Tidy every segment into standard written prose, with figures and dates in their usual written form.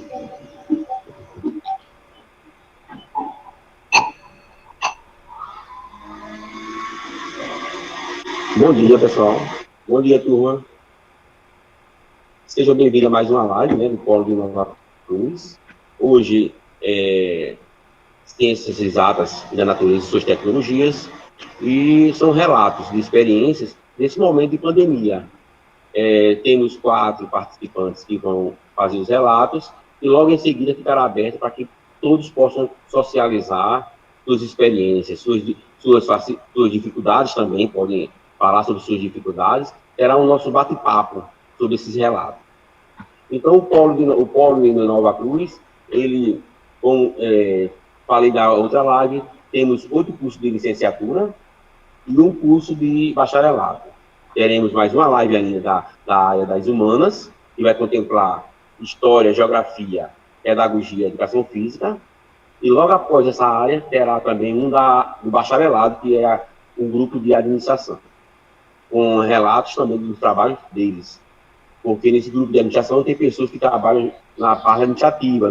Bom dia, pessoal. Bom dia, turma. Sejam bem-vindos a mais uma live, né, do Polo de Nova Cruz. Hoje, Ciências Exatas da Natureza e Suas Tecnologias, e são relatos de experiências nesse momento de pandemia. Temos 4 participantes que vão fazer os relatos, e logo em seguida ficará aberto para que todos possam socializar suas experiências, suas dificuldades também, podem falar sobre suas dificuldades. Terá o nosso bate-papo sobre esses relatos. Então, o Polo de Nova Cruz, ele, como falei da outra live, temos 8 cursos de licenciatura e um curso de bacharelado. Teremos mais uma live ainda da área das humanas, que vai contemplar História, Geografia, Pedagogia e Educação Física. E logo após essa área, terá também um do bacharelado, que é um grupo de administração, com relatos também dos trabalhos deles. Porque nesse grupo de administração tem pessoas que trabalham na parte administrativa,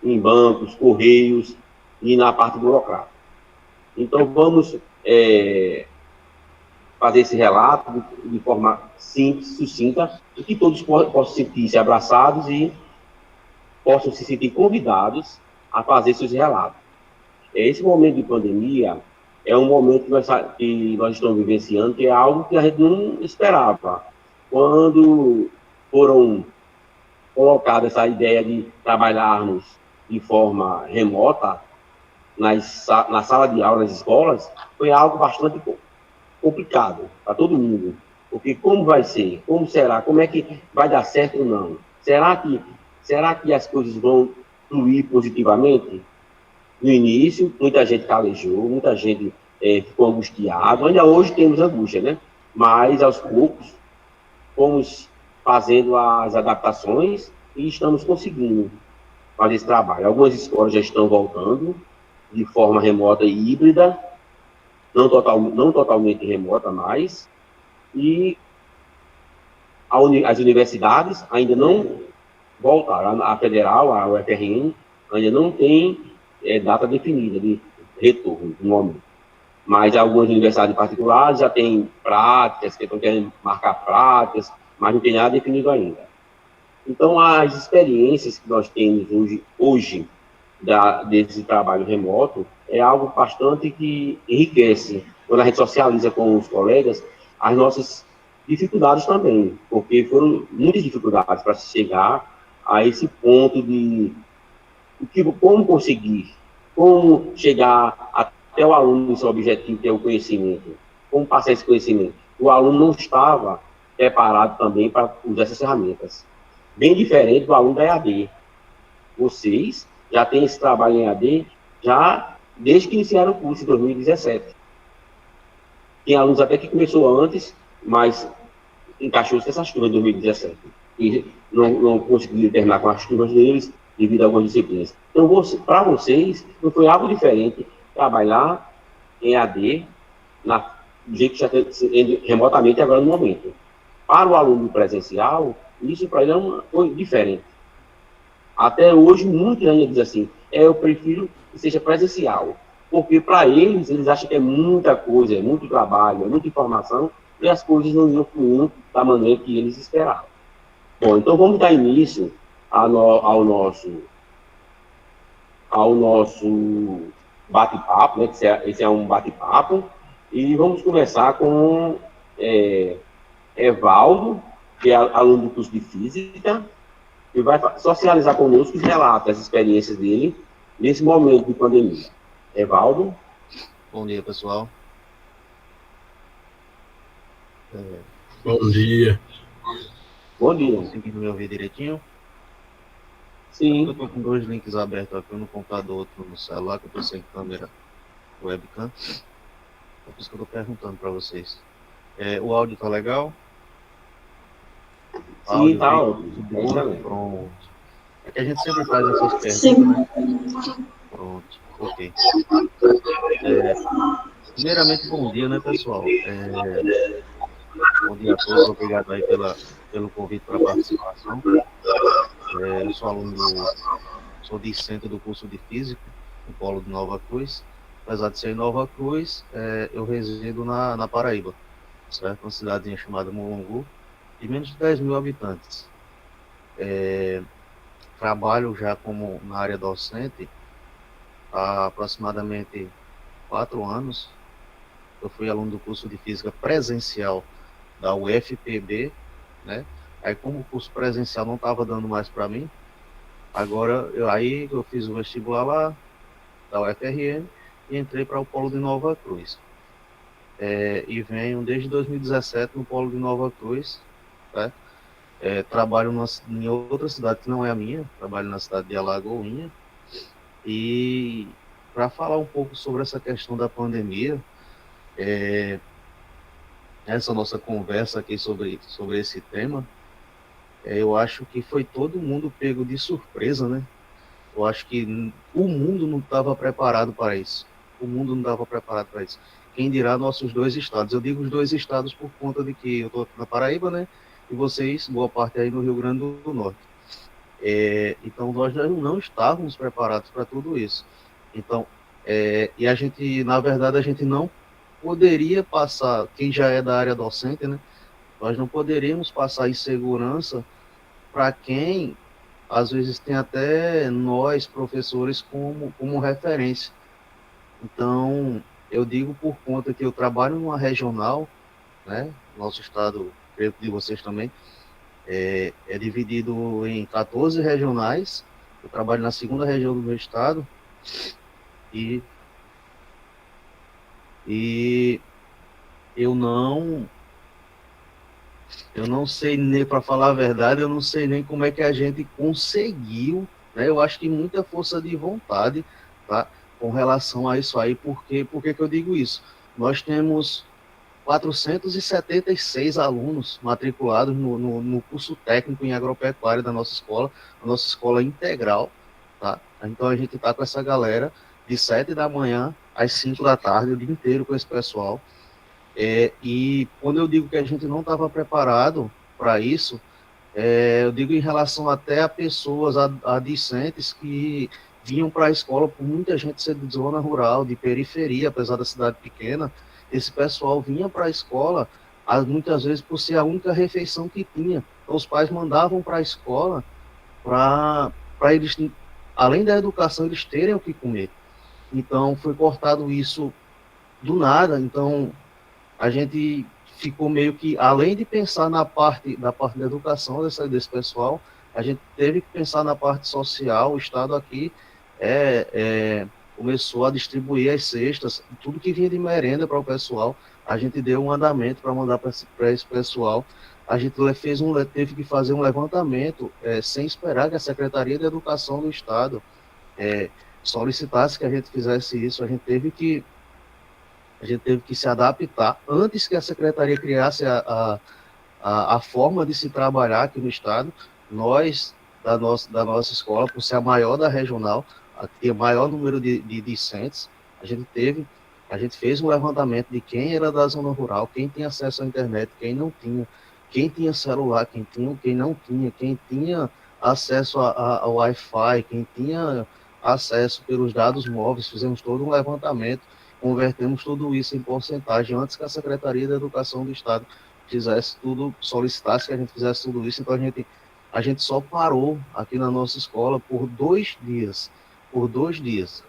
em bancos, correios e na parte burocrática. Então, vamos fazer esse relato de forma simples, sucinta, e que todos possam sentir-se abraçados e possam se sentir convidados a fazer seus relatos. Esse momento de pandemia é um momento que nós estamos vivenciando, que é algo que a gente não esperava. Quando foram colocadas essa ideia de trabalharmos de forma remota na sala de aula, nas escolas, foi algo bastante complicado para todo mundo. Porque como vai ser? Como será? Como é que vai dar certo ou não? Será que as coisas vão fluir positivamente? No início, muita gente calejou, muita gente ficou angustiada. Ainda hoje temos angústia, né? Mas, aos poucos, fomos fazendo as adaptações e estamos conseguindo fazer esse trabalho. Algumas escolas já estão voltando de forma remota e híbrida, não totalmente remota mais, e as universidades ainda não voltaram. A Federal, a UFRN, ainda não tem data definida de retorno no momento. Mas algumas universidades particulares já têm práticas, que estão querendo marcar práticas, mas não tem nada definido ainda. Então, as experiências que nós temos hoje desse trabalho remoto é algo bastante que enriquece, quando a gente socializa com os colegas, as nossas dificuldades também, porque foram muitas dificuldades para chegar a esse ponto de como conseguir, como chegar até o aluno no seu objetivo, que é o conhecimento, como passar esse conhecimento. O aluno não estava preparado também para usar essas ferramentas. Bem diferente do aluno da EAD. Vocês já têm esse trabalho em EAD já desde que iniciaram o curso em 2017. Tem alunos até que começou antes, mas encaixou-se essas turmas em 2017. E não conseguiram terminar com as turmas deles devido a algumas disciplinas. Então, para vocês, não foi algo diferente trabalhar em EAD do jeito que já tem remotamente agora no momento. Para o aluno presencial, isso para ele foi diferente. Até hoje, muitos ainda dizem assim, eu prefiro que seja presencial, porque para eles acham que é muita coisa, é muito trabalho, é muita informação, e as coisas não iam fluindo da maneira que eles esperavam. Bom, então vamos dar início ao nosso bate-papo, né? Esse é um bate-papo, e vamos conversar com Evaldo, que é aluno do curso de Física, e vai socializar conosco os relatos, as experiências dele nesse momento de pandemia. Evaldo? Bom dia, pessoal. Bom dia. Bom dia. Conseguindo me ouvir direitinho? Sim. Eu estou com 2 links abertos aqui, um no computador, outro no celular, que eu estou sem câmera webcam. É por isso que eu estou perguntando para vocês. O áudio está legal? Sim, tá ótimo. Pronto. É que a gente sempre faz essas perguntas, né? Pronto, ok. Primeiramente, bom dia, né, pessoal? Bom dia a todos, obrigado aí pelo convite para a participação. Eu sou sou discente do curso de Física, no Polo de Nova Cruz. Apesar de ser em Nova Cruz, eu resido na Paraíba, certo? Uma cidadezinha chamada Mulungu, de menos de 10 mil habitantes. Trabalho já como na área docente há aproximadamente 4 anos. Eu fui aluno do curso de Física presencial da UFPB, né? Aí, como o curso presencial não estava dando mais para mim, agora eu fiz o vestibular lá da UFRN e entrei para o Polo de Nova Cruz. E venho desde 2017 no Polo de Nova Cruz, né? Trabalho em outra cidade que não é a minha, trabalho na cidade de Alagoinha. E para falar um pouco sobre essa questão da pandemia, essa nossa conversa aqui sobre esse tema, eu acho que foi todo mundo pego de surpresa, né? Eu acho que o mundo não estava preparado para isso. O mundo não estava preparado para isso. Quem dirá nossos dois estados? Eu digo os dois estados por conta de que eu estou na Paraíba, né? E vocês, boa parte aí no Rio Grande do Norte. Então, nós não estávamos preparados para tudo isso. Então, e a gente, na verdade, a gente não poderia passar, quem já é da área docente, né? Nós não poderíamos passar insegurança para quem, às vezes, tem até nós, professores, como referência. Então, eu digo por conta que eu trabalho numa regional, né? Nosso estado, creio que de vocês também, é dividido em 14 regionais. Eu trabalho na segunda região do meu estado e, e eu não sei nem, para falar a verdade, eu não sei nem como é que a gente conseguiu, né? Eu acho que muita força de vontade, tá? Com relação a isso aí, por que eu digo isso? Nós temos 476 alunos matriculados no curso técnico em agropecuária da nossa escola, a nossa escola integral, tá? Então a gente está com essa galera de 7 da manhã às 5 da tarde, o dia inteiro com esse pessoal. E quando eu digo que a gente não estava preparado para isso, eu digo em relação até a pessoas, a discentes que vinham para a escola, por muita gente ser de zona rural, de periferia, apesar da cidade pequena, esse pessoal vinha para a escola, muitas vezes por ser a única refeição que tinha. Então, os pais mandavam para a escola para eles, além da educação, eles terem o que comer. Então, foi cortado isso do nada. Então, a gente ficou meio que, além de pensar na parte da educação desse pessoal, a gente teve que pensar na parte social. O Estado aqui começou a distribuir as cestas, tudo que vinha de merenda para o pessoal, a gente deu um andamento para mandar para esse pessoal. A gente teve que fazer um levantamento sem esperar que a Secretaria de Educação do Estado solicitasse que a gente fizesse isso. A gente teve que se adaptar antes que a secretaria criasse a forma de se trabalhar aqui no estado. Nós, da nossa escola, por ser a maior da regional, ter maior número de discentes, a gente fez um levantamento de quem era da zona rural, quem tinha acesso à internet, quem não tinha, quem tinha celular, quem não tinha, quem tinha acesso ao Wi-Fi, quem tinha acesso pelos dados móveis. Fizemos todo um levantamento, convertemos tudo isso em porcentagem antes que a Secretaria da Educação do Estado fizesse tudo, solicitasse que a gente fizesse tudo isso. Então a gente só parou aqui na nossa escola por 2 dias. Por 2 dias.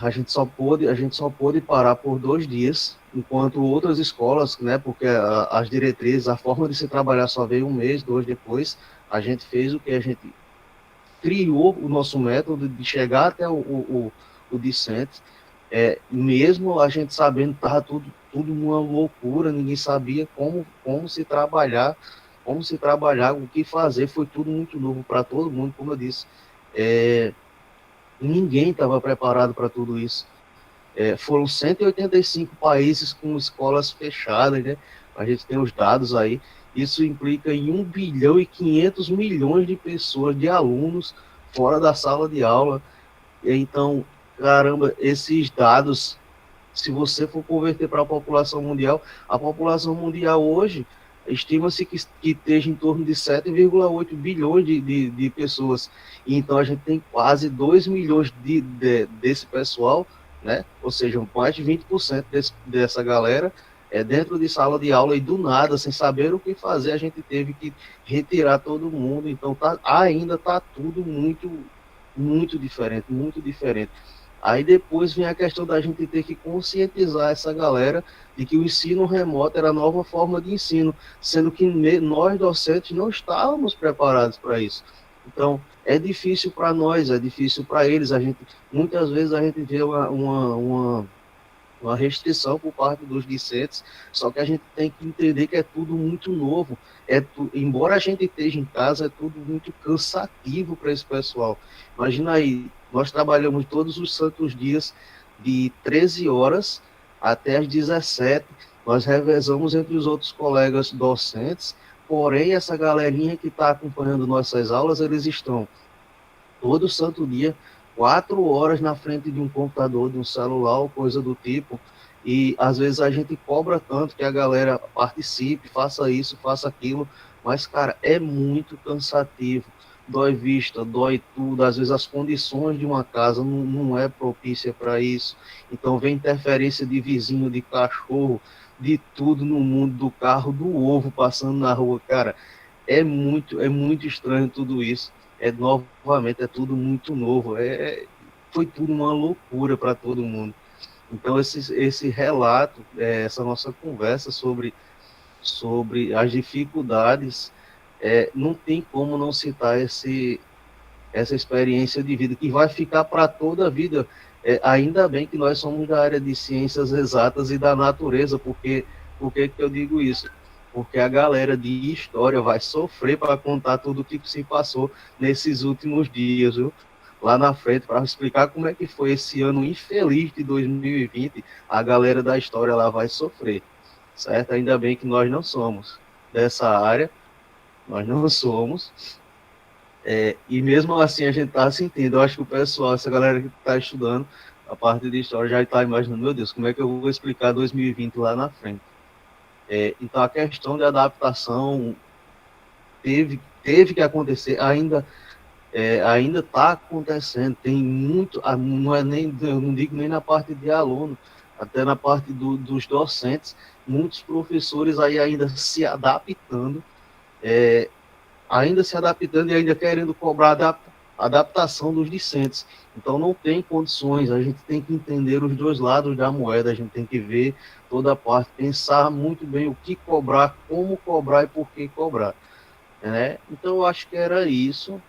A gente só pôde parar por 2 dias, enquanto outras escolas, né, porque as diretrizes, a forma de se trabalhar só veio 1 mês, 2 depois. A gente fez o que a gente criou, o nosso método de chegar até o discente, mesmo a gente sabendo que estava tudo uma loucura, ninguém sabia como se trabalhar, o que fazer. Foi tudo muito novo para todo mundo, como eu disse. Ninguém estava preparado para tudo isso. Foram 185 países com escolas fechadas, né? A gente tem os dados aí. Isso implica em 1 bilhão e 500 milhões de pessoas, de alunos, fora da sala de aula. Então, caramba, esses dados, se você for converter para a população mundial hoje, estima-se que esteja em torno de 7,8 bilhões de pessoas. E então a gente tem quase 2 milhões desse pessoal, né? Ou seja, mais de 20% dessa galera dentro de sala de aula, e do nada, sem saber o que fazer, a gente teve que retirar todo mundo. Então ainda está tudo muito, muito diferente, muito diferente. Aí depois vem a questão da gente ter que conscientizar essa galera de que o ensino remoto era a nova forma de ensino, sendo que nós docentes não estávamos preparados para isso. Então, é difícil para nós, é difícil para eles. Muitas vezes a gente vê uma restrição por parte dos discentes, só que a gente tem que entender que é tudo muito novo. Embora a gente esteja em casa, é tudo muito cansativo para esse pessoal. Imagina aí, nós trabalhamos todos os santos dias de 13 horas até as 17, nós revezamos entre os outros colegas docentes, porém essa galerinha que está acompanhando nossas aulas, eles estão todo santo dia 4 horas na frente de um computador, de um celular ou coisa do tipo, e às vezes a gente cobra tanto que a galera participe, faça isso, faça aquilo, mas, cara, é muito cansativo, dói vista, dói tudo, às vezes as condições de uma casa não é propícia para isso, então vem interferência de vizinho, de cachorro, de tudo no mundo, do carro, do ovo passando na rua, cara, é muito estranho tudo isso. Novamente, é tudo muito novo. Foi tudo uma loucura para todo mundo. Então, esse relato, essa nossa conversa sobre as dificuldades, não tem como não citar essa experiência de vida, que vai ficar para toda a vida. Ainda bem que nós somos da área de ciências exatas e da natureza, porque por que eu digo isso? Porque a galera de história vai sofrer para contar tudo o que se passou nesses últimos dias, viu? Lá na frente, para explicar como é que foi esse ano infeliz de 2020, a galera da história lá vai sofrer, certo? Ainda bem que nós não somos dessa área, nós não somos, e mesmo assim a gente está sentindo. Eu acho que o pessoal, essa galera que está estudando a parte de história já está imaginando, meu Deus, como é que eu vou explicar 2020 lá na frente? Então a questão de adaptação teve que acontecer, ainda está acontecendo, tem muito, não é nem, eu não digo nem na parte de aluno, até na parte dos docentes, muitos professores aí ainda se adaptando, e ainda querendo cobrar adaptação dos discentes. Então não tem condições, a gente tem que entender os dois lados da moeda, a gente tem que ver toda a parte, pensar muito bem o que cobrar, como cobrar e por que cobrar. Então eu acho que era isso.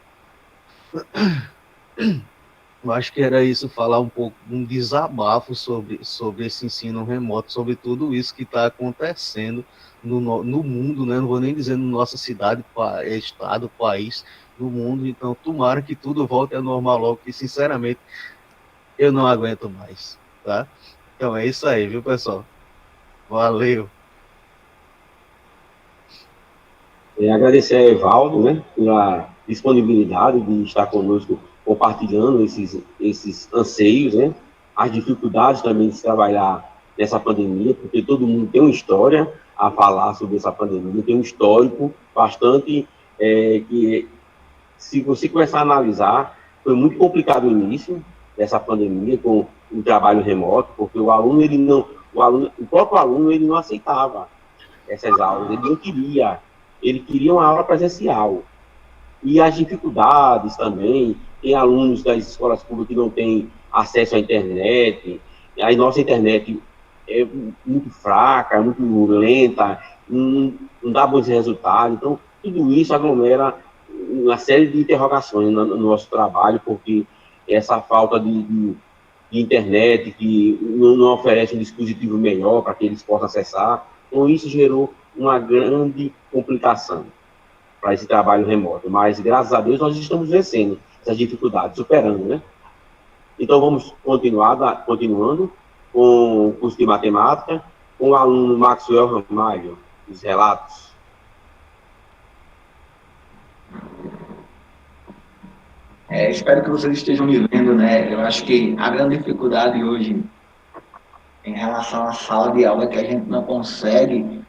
Eu acho que era isso, falar um pouco, um desabafo sobre esse ensino remoto, sobre tudo isso que está acontecendo no mundo, né? Não vou nem dizer na nossa cidade, estado, país, no mundo. Então, tomara que tudo volte a normal logo, que, sinceramente, eu não aguento mais, tá? Então, é isso aí, viu, pessoal? Valeu! Agradecer a Evaldo, né, pela disponibilidade de estar conosco, compartilhando esses anseios, né, as dificuldades também de se trabalhar nessa pandemia, porque todo mundo tem uma história a falar sobre essa pandemia, tem um histórico bastante que, se você começar a analisar, foi muito complicado o início dessa pandemia com o trabalho remoto, porque o próprio aluno ele não aceitava essas aulas, ele não queria. Ele queria uma aula presencial. E as dificuldades também, tem alunos das escolas públicas que não têm acesso à internet, a nossa internet é muito fraca, é muito lenta, não dá bons resultados. Então, tudo isso aglomera uma série de interrogações no nosso trabalho, porque essa falta de internet, que não oferece um dispositivo melhor para que eles possam acessar, então isso gerou uma grande complicação para esse trabalho remoto, mas graças a Deus nós estamos vencendo essas dificuldades, superando, né? Então vamos continuando com o curso de matemática, com o aluno Maxwell Ramalho, os relatos. Espero que vocês estejam me vendo, né? Eu acho que a grande dificuldade hoje em relação à sala de aula é que a gente não consegue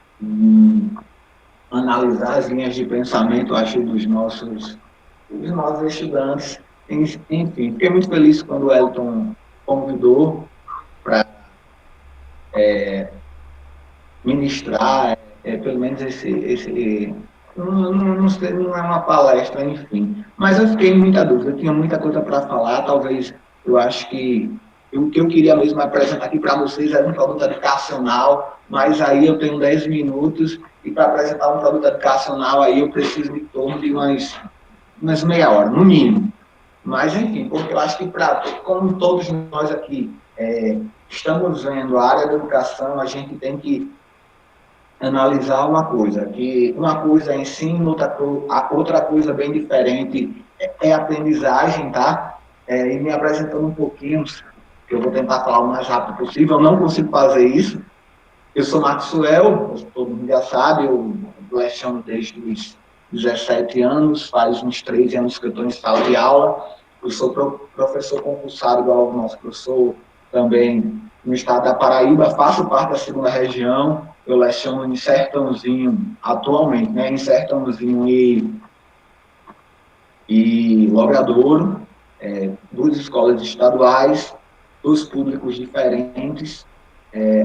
analisar as linhas de pensamento, acho, dos nossos estudantes. Enfim, fiquei muito feliz quando o Elton convidou para ministrar, pelo menos esse não sei, não é uma palestra, enfim. Mas eu fiquei em muita dúvida, eu tinha muita coisa para falar, talvez eu acho que o que eu queria mesmo apresentar aqui para vocês era um produto educacional, mas aí eu tenho 10 minutos e para apresentar um produto educacional aí eu preciso de torno de umas meia hora, no mínimo. Mas, enfim, porque eu acho que, como todos nós aqui estamos vendo a área da educação, a gente tem que analisar uma coisa, que uma coisa é ensino, outra coisa bem diferente é aprendizagem, tá? E me apresentando um pouquinho, que eu vou tentar falar o mais rápido possível, eu não consigo fazer isso. Eu sou Maxwell, todo mundo já sabe, eu leciono desde os 17 anos, faz uns 13 anos que eu estou em sala de aula. Eu sou professor concursado igual o nosso professor também no estado da Paraíba, faço parte da segunda região, eu leciono em Sertãozinho atualmente, né, em Sertãozinho e Logradouro, duas escolas estaduais, dos públicos diferentes.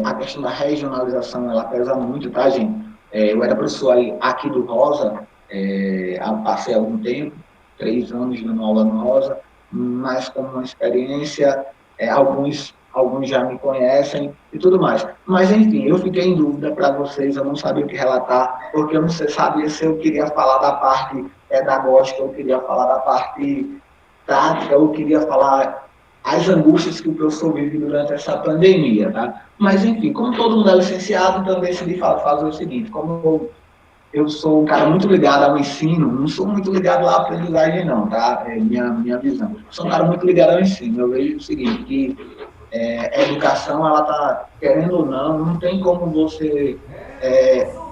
A questão da regionalização, ela pesa muito, tá, gente? Eu era professor aqui do Rosa, passei algum tempo, 3 anos dando aula no Rosa, mas como uma experiência, alguns já me conhecem e tudo mais. Mas, enfim, eu fiquei em dúvida para vocês, eu não sabia o que relatar, porque eu não sabia se eu queria falar da parte pedagógica, eu queria falar da parte prática, eu queria falar as angústias que o professor vive durante essa pandemia, tá? Mas, enfim, como todo mundo é licenciado, então eu decidi fazer o seguinte, como eu sou um cara muito ligado ao ensino, não sou muito ligado à aprendizagem não, tá? É minha visão. Sou um cara muito ligado ao ensino. Eu vejo o seguinte, que a educação, ela está, querendo ou não tem como você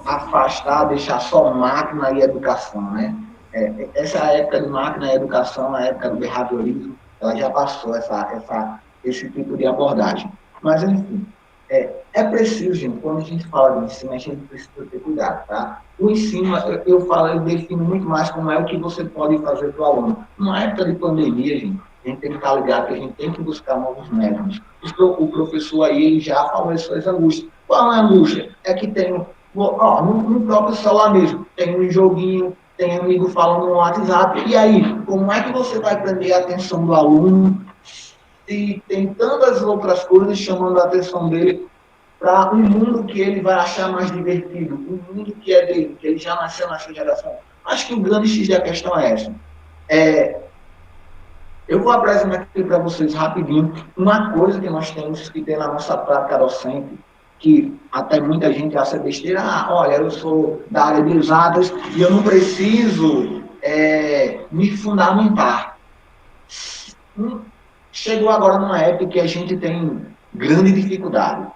afastar, deixar só máquina e educação, né? Essa época de máquina e educação, a época do behaviorismo, ela já passou esse tipo de abordagem. Mas, enfim, preciso, gente, quando a gente fala de ensino, a gente precisa ter cuidado, tá? O ensino, eu defino muito mais como é o que você pode fazer para o aluno. Numa época de pandemia, gente, a gente tem que estar ligado que a gente tem que buscar novos métodos. O professor aí, ele já falou as suas angústias. Qual é a angústia? É que tem, no próprio celular mesmo, tem um joguinho, tem amigo falando no WhatsApp. E aí, como é que você vai prender a atenção do aluno se tem tantas outras coisas chamando a atenção dele para um mundo que ele vai achar mais divertido, um mundo que é dele, que ele já nasceu nessa geração? Acho que o grande X da questão é essa. Eu vou apresentar aqui para vocês rapidinho uma coisa que nós temos que ter na nossa prática docente, que até muita gente acha besteira. Olha, eu sou da área de exatas e eu não preciso me fundamentar. Chegou agora numa época que a gente tem grande dificuldade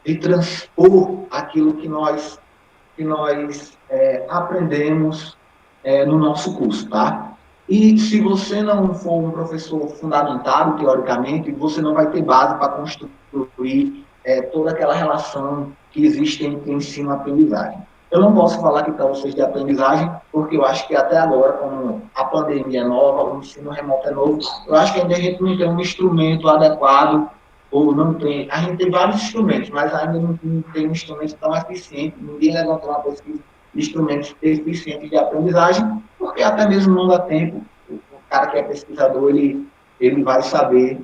de transpor aquilo que nós aprendemos no nosso curso, tá? E se você não for um professor fundamentado, teoricamente, você não vai ter base para construir toda aquela relação que existe entre ensino e aprendizagem. Eu não posso falar aqui para vocês de aprendizagem, porque eu acho que até agora, como a pandemia é nova, o ensino remoto é novo, eu acho que ainda a gente não tem um instrumento adequado, ou não tem. A gente tem vários instrumentos, mas ainda não tem um instrumento tão eficiente. Ninguém levantou uma pesquisa de instrumentos eficientes de aprendizagem, porque até mesmo não dá tempo. O cara que é pesquisador, ele vai saber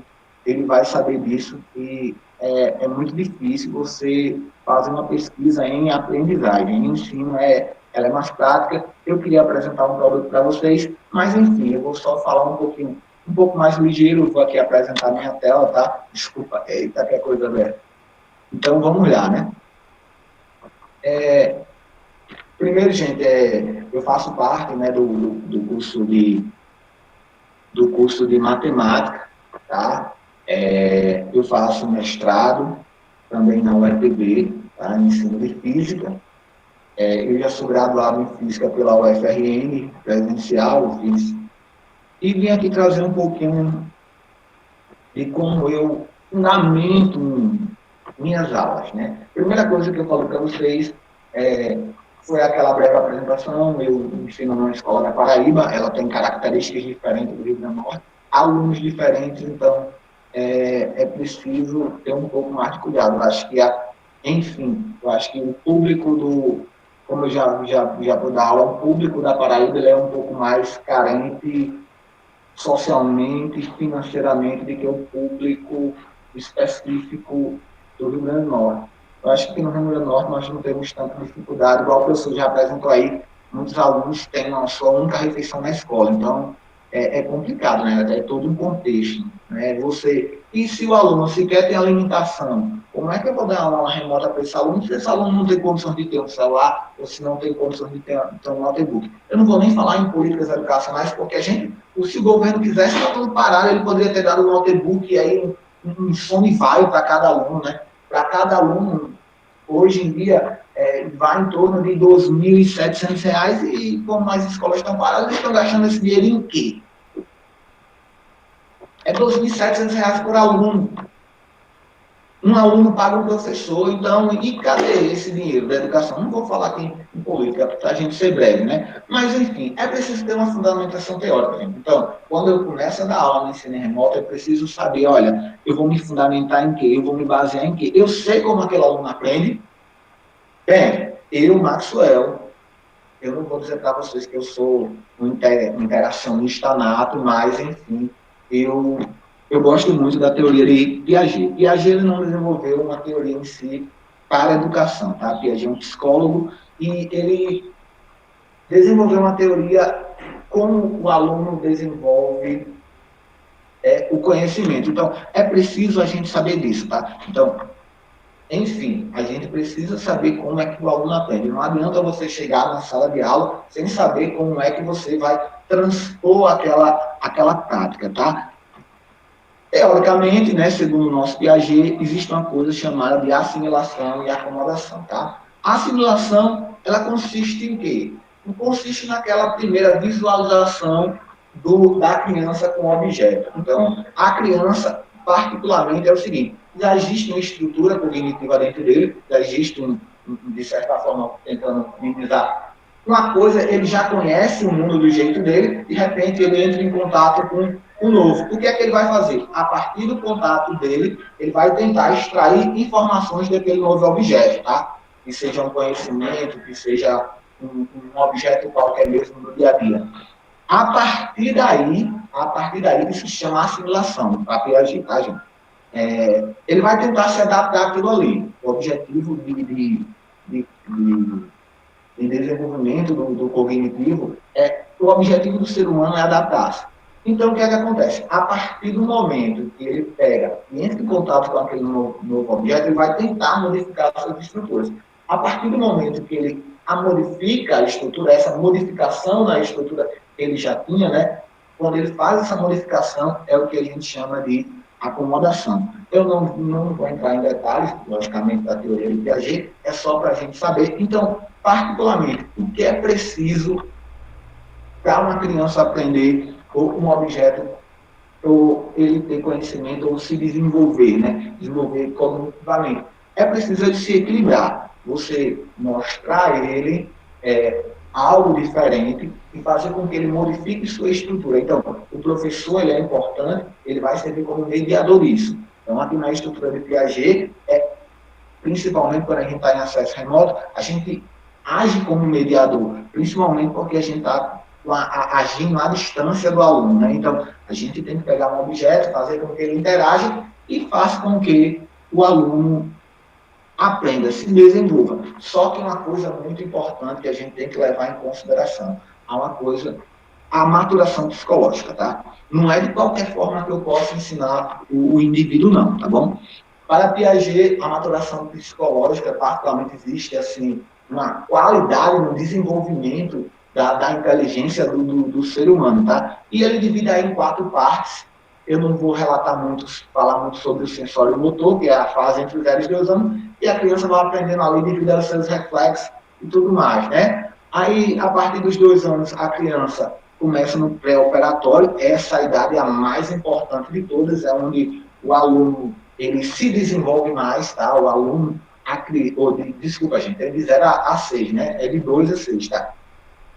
disso, e é muito difícil você fazer uma pesquisa em aprendizagem. Em ensino, ela é mais prática. Eu queria apresentar um produto para vocês, mas, enfim, eu vou só falar um pouco mais ligeiro. Vou aqui apresentar minha tela, tá? Desculpa, eita, que coisa aberta. Então, vamos lá, né? Primeiro, gente, eu faço parte, né, do curso de matemática, tá? Eu faço mestrado também na UFPB, tá? Em ensino de física. Eu já sou graduado em física pela UFRN, presencial, eu fiz. E vim aqui trazer um pouquinho de como eu fundamento minhas aulas, né? Primeira coisa que eu falo para vocês Foi aquela breve apresentação. Eu ensino numa escola da Paraíba, ela tem características diferentes do Rio Grande do Norte, alunos diferentes, então é preciso ter um pouco mais de cuidado. Eu acho que, enfim, eu acho que o público como eu já vou dar aula, o público da Paraíba ele é um pouco mais carente socialmente e financeiramente do que o público específico do Rio Grande do Norte. Eu acho que no Rio Grande do Norte nós não temos tanta dificuldade, igual o professor já apresentou aí, muitos alunos têm uma só única refeição na escola, então é complicado, né? É todo um contexto, né? E se o aluno sequer tem alimentação, como é que eu vou dar uma aula remota para esse aluno se esse aluno não tem condições de ter um celular ou se não tem condições de ter um notebook? Eu não vou nem falar em políticas educacionais, porque se o governo quisesse, está tudo parado, ele poderia ter dado um notebook e aí um fone vai para cada aluno, né? Para cada aluno, hoje em dia, vai em torno de R$ 2.700 e como as escolas estão paradas, eles estão gastando esse dinheiro em quê? É R$ 2.700 por aluno. Um aluno paga um professor, então, e cadê esse dinheiro da educação? Não vou falar aqui em política, para a gente ser breve, né? Mas, enfim, é preciso ter uma fundamentação teórica, gente. Então, quando eu começo a dar aula no ensino remoto, eu preciso saber, olha, eu vou me fundamentar em quê? Eu vou me basear em quê? Eu sei como aquele aluno aprende? Bem, Maxwell, eu não vou dizer para vocês que eu sou um interacionista nato, mas, enfim, eu gosto muito da teoria de Piaget. Piaget ele não desenvolveu uma teoria em si para a educação, tá? Piaget é um psicólogo e ele desenvolveu uma teoria como o aluno desenvolve o conhecimento. Então, é preciso a gente saber disso, tá? Então, enfim, a gente precisa saber como é que o aluno aprende. Não adianta você chegar na sala de aula sem saber como é que você vai transpor aquela prática, tá? Teoricamente, né, segundo o nosso Piaget, existe uma coisa chamada de assimilação e acomodação, tá? A assimilação, ela consiste em quê? Consiste naquela primeira visualização da criança com o objeto. Então, a criança, particularmente, é o seguinte, já existe uma estrutura cognitiva dentro dele, já existe, de certa forma, tentando minimizar uma coisa, ele já conhece o mundo do jeito dele, de repente ele entra em contato com o novo. O que é que ele vai fazer? A partir do contato dele, ele vai tentar extrair informações daquele novo objeto, tá? Que seja um conhecimento, que seja um objeto qualquer mesmo no dia a dia. A partir daí, isso se chama assimilação, para Piaget, tá, gente? Ele vai tentar se adaptar àquilo ali. O objetivo de desenvolvimento do cognitivo, o objetivo do ser humano é adaptar-se. Então, o que é que acontece? A partir do momento que ele pega e entra em contato com aquele novo objeto, ele vai tentar modificar as suas estruturas. A partir do momento que ele modifica a estrutura, essa modificação na estrutura que ele já tinha, né? Quando ele faz essa modificação, é o que a gente chama de acomodação. Eu não vou entrar em detalhes, logicamente, da teoria de Piaget, é só para a gente saber. Então, particularmente, o que é preciso para uma criança aprender ou um objeto, ou ele ter conhecimento, ou se desenvolver, né? Desenvolver cognitivamente. É preciso ele se equilibrar. Você mostrar a ele algo diferente e fazer com que ele modifique sua estrutura. Então, o professor ele é importante, ele vai servir como mediador disso. Então, aqui na estrutura de Piaget, principalmente quando a gente está em acesso remoto, a gente age como mediador, principalmente porque a gente está agindo à distância do aluno, né? Então, a gente tem que pegar um objeto, fazer com que ele interaja e faça com que o aluno aprenda, se desenvolva. Só que uma coisa muito importante que a gente tem que levar em consideração, a maturação psicológica, tá? Não é de qualquer forma que eu possa ensinar o indivíduo, não, tá bom? Para Piaget, a maturação psicológica, particularmente, existe, assim, uma qualidade no desenvolvimento da inteligência do ser humano, tá? E ele divide aí em 4 partes. Eu não vou falar muito sobre o sensório motor, que é a fase entre os 0 e 2 anos, e a criança vai aprendendo ali devido aos seus reflexos e tudo mais, né? Aí, a partir dos 2 anos, a criança começa no pré-operatório, essa idade é a mais importante de todas, é onde o aluno ele se desenvolve mais, tá? O aluno desculpa, gente, é de 0 a 6, né? É de 2 a 6, tá?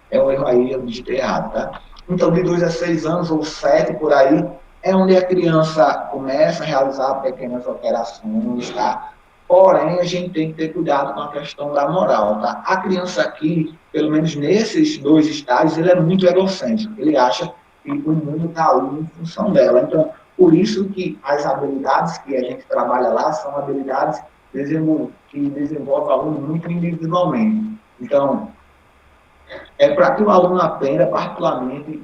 É um erro aí, eu digitei errado, tá? Então, de 2 a 6 anos, ou 7 por aí, é onde a criança começa a realizar pequenas operações, tá? Porém, a gente tem que ter cuidado com a questão da moral, tá? A criança aqui, pelo menos nesses 2 estágios, ele é muito egocêntrico. Ele acha que o mundo está ali em função dela. Então, por isso que as habilidades que a gente trabalha lá são habilidades que desenvolvem o aluno muito individualmente. Então, para que o aluno aprenda, particularmente,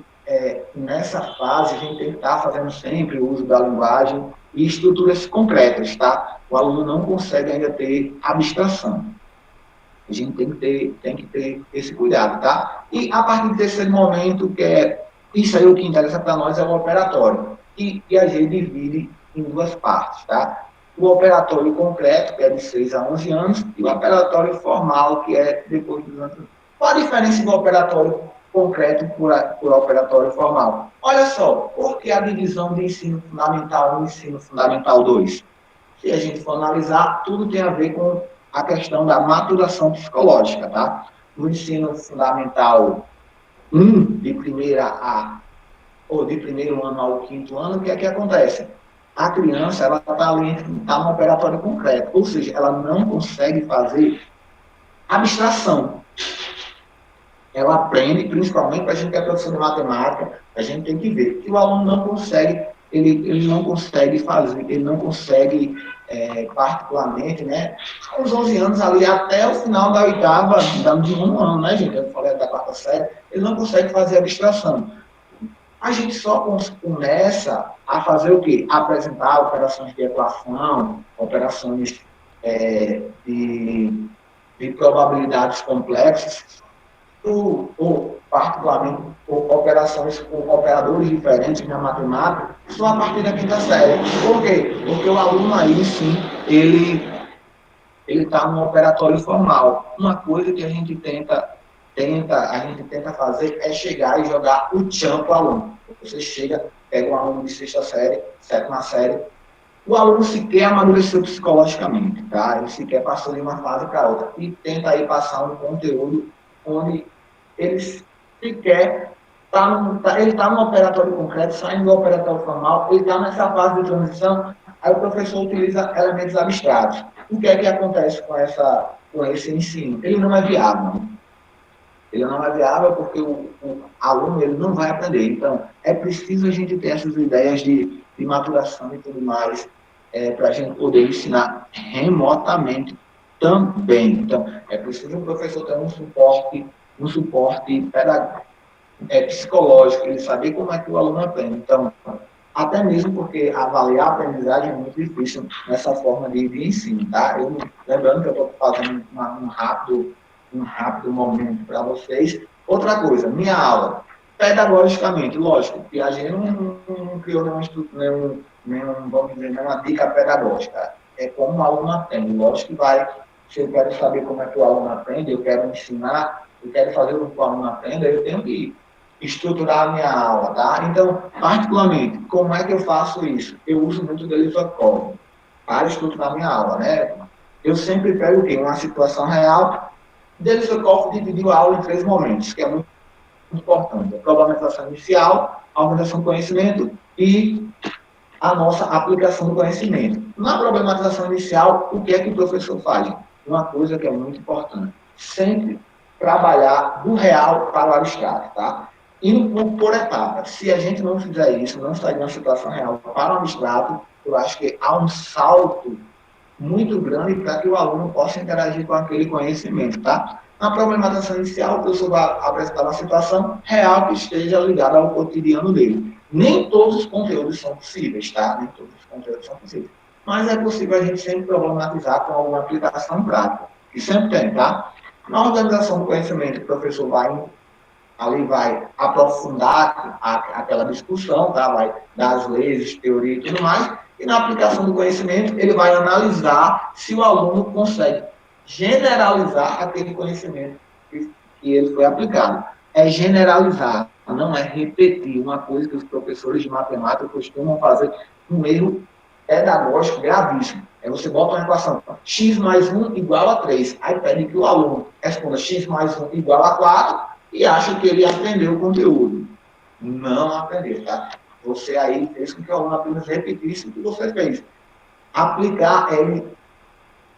nessa fase, a gente tem que estar fazendo sempre o uso da linguagem e estruturas concretas, tá? O aluno não consegue ainda ter abstração. A gente tem que ter esse cuidado, tá? E a partir desse momento, isso aí o que interessa para nós é o operatório. E a gente divide em 2 partes, tá? O operatório concreto, que é de 6 a 11 anos, e o operatório formal, que é depois dos anos. Qual a diferença do operatório concreto por operatório formal? Olha só, por que a divisão de ensino fundamental 1 e ensino fundamental 2? Se a gente for analisar, tudo tem a ver com a questão da maturação psicológica, tá? No ensino fundamental 1, de primeiro ano ao 5º ano, o que é que acontece? A criança, ela está no operatório concreto, ou seja, ela não consegue fazer abstração. Ela aprende, principalmente para a gente que é professor de matemática, a gente tem que ver que o aluno não consegue, ele não consegue fazer, ele não consegue, particularmente, né, aos 11 anos ali, até o final da 8ª, de 1 ano, né, gente, eu falei da 4ª série, ele não consegue fazer abstração. A gente só começa a fazer o quê? Apresentar operações de equação, operações de probabilidades complexas, ou particularmente, operações com operadores diferentes na matemática, só a partir da 5ª série. Por quê? Porque o aluno aí, sim, ele está no operatório formal. Uma coisa que a gente tenta fazer é chegar e jogar o tchan para o aluno. Você chega, pega um aluno de 6ª série, 7ª série, o aluno sequer amadureceu psicologicamente, tá? Ele sequer passou de uma fase para outra. E tenta aí passar um conteúdo onde ele sequer ele está no operatório concreto, saindo do operatório formal, ele está nessa fase de transição, aí o professor utiliza elementos abstratos. O que é que acontece com esse ensino? Ele não é viável. Ele não é viável porque o aluno ele não vai aprender. Então, é preciso a gente ter essas ideias de maturação e tudo mais, para a gente poder ensinar remotamente também. Então, é preciso o professor ter um suporte psicológico, ele saber como é que o aluno aprende. Então, até mesmo porque avaliar a aprendizagem é muito difícil nessa forma de ensino, tá? Lembrando que eu estou fazendo um rápido momento para vocês. Outra coisa, minha aula, pedagogicamente, lógico, Piaget não criou vamos dizer, nenhuma dica pedagógica. É como o aluno aprende. Lógico que se eu quero saber como é que o aluno aprende, eu quero ensinar, eu quero fazer com que o aluno aprenda, eu tenho que estruturar a minha aula, tá? Então, particularmente, como é que eu faço isso? Eu uso muito o Delisokov para estruturar a minha aula, né? Eu sempre pego o quê? Uma situação real. Delisokov dividiu a aula em 3 momentos, que é muito importante. A problematização inicial, a organização do conhecimento e a nossa aplicação do conhecimento. Na problematização inicial, o que é que o professor faz? Uma coisa que é muito importante. Sempre trabalhar do real para o abstrato, tá? Indo por etapas. Se a gente não fizer isso, não sair de uma situação real para o abstrato, eu acho que há um salto muito grande para que o aluno possa interagir com aquele conhecimento, tá? Na problematização inicial, o professor vai apresentar uma situação real que esteja ligada ao cotidiano dele. Nem todos os conteúdos são possíveis, tá? Nem todos os conteúdos são possíveis. Mas é possível a gente sempre problematizar com alguma aplicação prática, que sempre tem, tá? Na organização do conhecimento, o professor vai aprofundar aquela discussão, tá? Vai dar as leis, teoria e tudo mais, e na aplicação do conhecimento, ele vai analisar se o aluno consegue generalizar aquele conhecimento que ele foi aplicado. É generalizar, não é repetir. Uma coisa que os professores de matemática costumam fazer, um erro pedagógico gravíssimo. Aí você bota uma equação, x mais 1 igual a 3. Aí pede que o aluno responda x mais 1 igual a 4 e acha que ele aprendeu o conteúdo. Não aprendeu, tá? Você aí fez com que o aluno apenas repetisse o que você fez. Aplicar é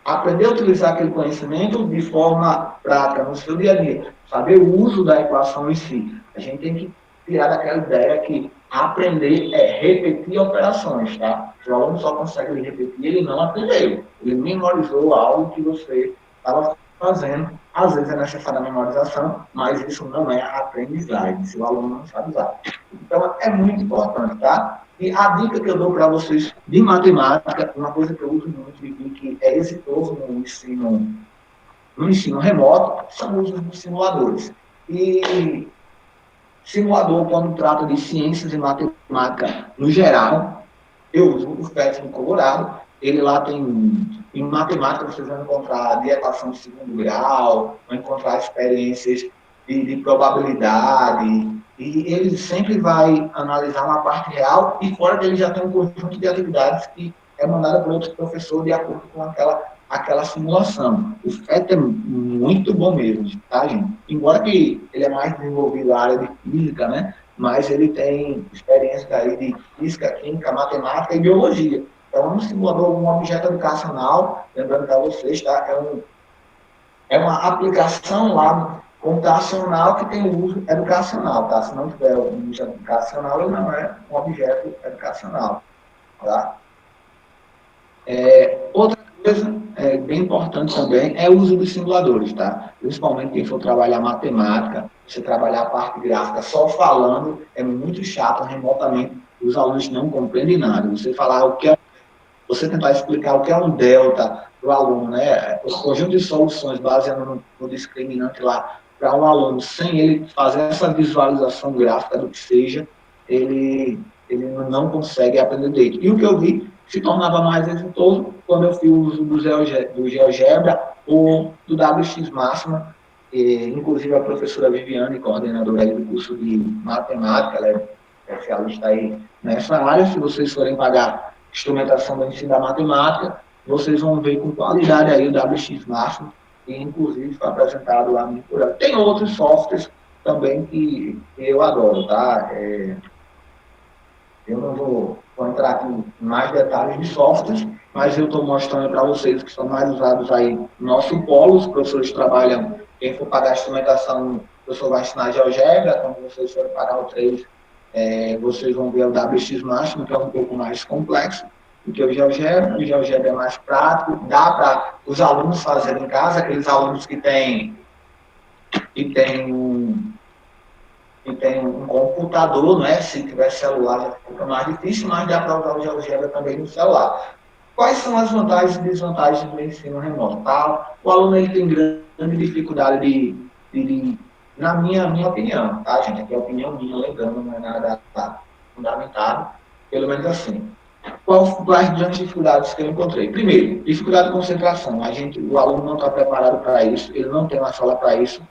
aprender a utilizar aquele conhecimento de forma prática, no seu dia a dia. Saber o uso da equação em si. A gente tem que tirar daquela ideia que aprender é repetir operações, tá? Se o aluno só consegue repetir, ele não aprendeu. Ele memorizou algo que você estava fazendo. Às vezes é necessária a memorização, mas isso não é aprendizagem, se o aluno não sabe usar. Então, é muito importante, tá? E a dica que eu dou para vocês de matemática, uma coisa que eu uso muito e que é exitoso no ensino remoto, são os usos dos simuladores. E simulador, quando trata de ciências e matemática no geral, eu uso o FET no Colorado. Ele lá tem, em matemática, vocês vão encontrar de equação de segundo grau, vão encontrar experiências de probabilidade, e ele sempre vai analisar uma parte real, e fora dele já tem um conjunto de atividades que é mandada por outro professor de acordo com aquela simulação. O FET é muito bom mesmo, tá, gente? Embora que ele é mais desenvolvido na área de física, né? Mas ele tem experiência aí de física, química, matemática e biologia. Então, um simulador, um objeto educacional, lembrando para vocês, tá? É uma aplicação lá computacional que tem uso educacional, tá? Se não tiver um uso educacional, ele não é um objeto educacional, tá? Outra coisa bem importante também é o uso dos simuladores, tá? Principalmente quem for trabalhar matemática, você trabalhar a parte gráfica só falando, é muito chato remotamente, os alunos não compreendem nada. Você falar o que é, você tentar explicar o que é um delta para o aluno, né? O conjunto de soluções baseado no discriminante lá, para um aluno, sem ele fazer essa visualização gráfica do que seja, ele não consegue aprender direito. E o que eu vi se tornava mais exitoso quando eu fiz o uso do GeoGebra ou do WX Máxima, inclusive a professora Viviane, coordenadora aí do curso de matemática, ela é especialista aí nessa área. Se vocês forem pagar instrumentação do ensino da matemática, vocês vão ver com qualidade aí o WX Máximo, e inclusive foi apresentado lá no programa. Tem outros softwares também que eu adoro, tá? Eu não vou entrar aqui em mais detalhes de softwares, mas eu estou mostrando para vocês que são mais usados aí no nosso polo. Os professores trabalham, quem for pagar a instrumentação, o professor vai ensinar GeoGebra, quando vocês forem pagar o 3, vocês vão ver o WX Máximo, que é um pouco mais complexo do que o GeoGebra é mais prático, dá para os alunos fazerem em casa, aqueles alunos que têm um computador, né? Se tiver celular já fica mais difícil, mas dá para usar o GeoGebra também no celular. Quais são as vantagens e desvantagens do ensino remoto? Tá? O aluno ele tem grande dificuldade na minha opinião, tá, gente? Aqui é a opinião minha, lembrando, não é nada fundamentado, pelo menos assim. Quais grandes dificuldades que eu encontrei? Primeiro, dificuldade de concentração. O aluno não está preparado para isso, ele não tem uma sala para isso.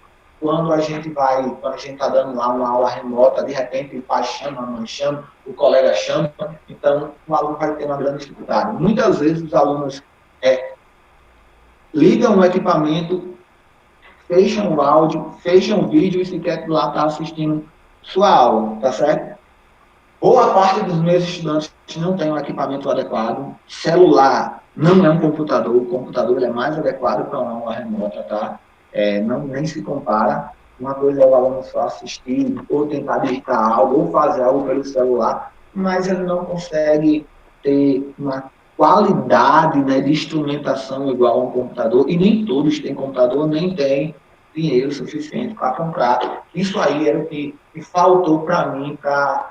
Quando a gente está dando lá uma aula remota, de repente o pai chama, a mãe chama, o colega chama, então o aluno vai ter uma grande dificuldade. Muitas vezes os alunos ligam o equipamento, fecham o áudio, fecham o vídeo e sequer lá está assistindo sua aula, tá certo? Boa parte dos meus estudantes não tem um equipamento adequado, celular não é um computador, o computador é mais adequado para uma aula remota, tá? Nem se compara. Uma coisa é o aluno só assistir, ou tentar digitar algo, ou fazer algo pelo celular, mas ele não consegue ter uma qualidade, né, de instrumentação igual a um computador, e nem todos têm computador, nem têm dinheiro suficiente para comprar. Isso aí era o que faltou para mim, para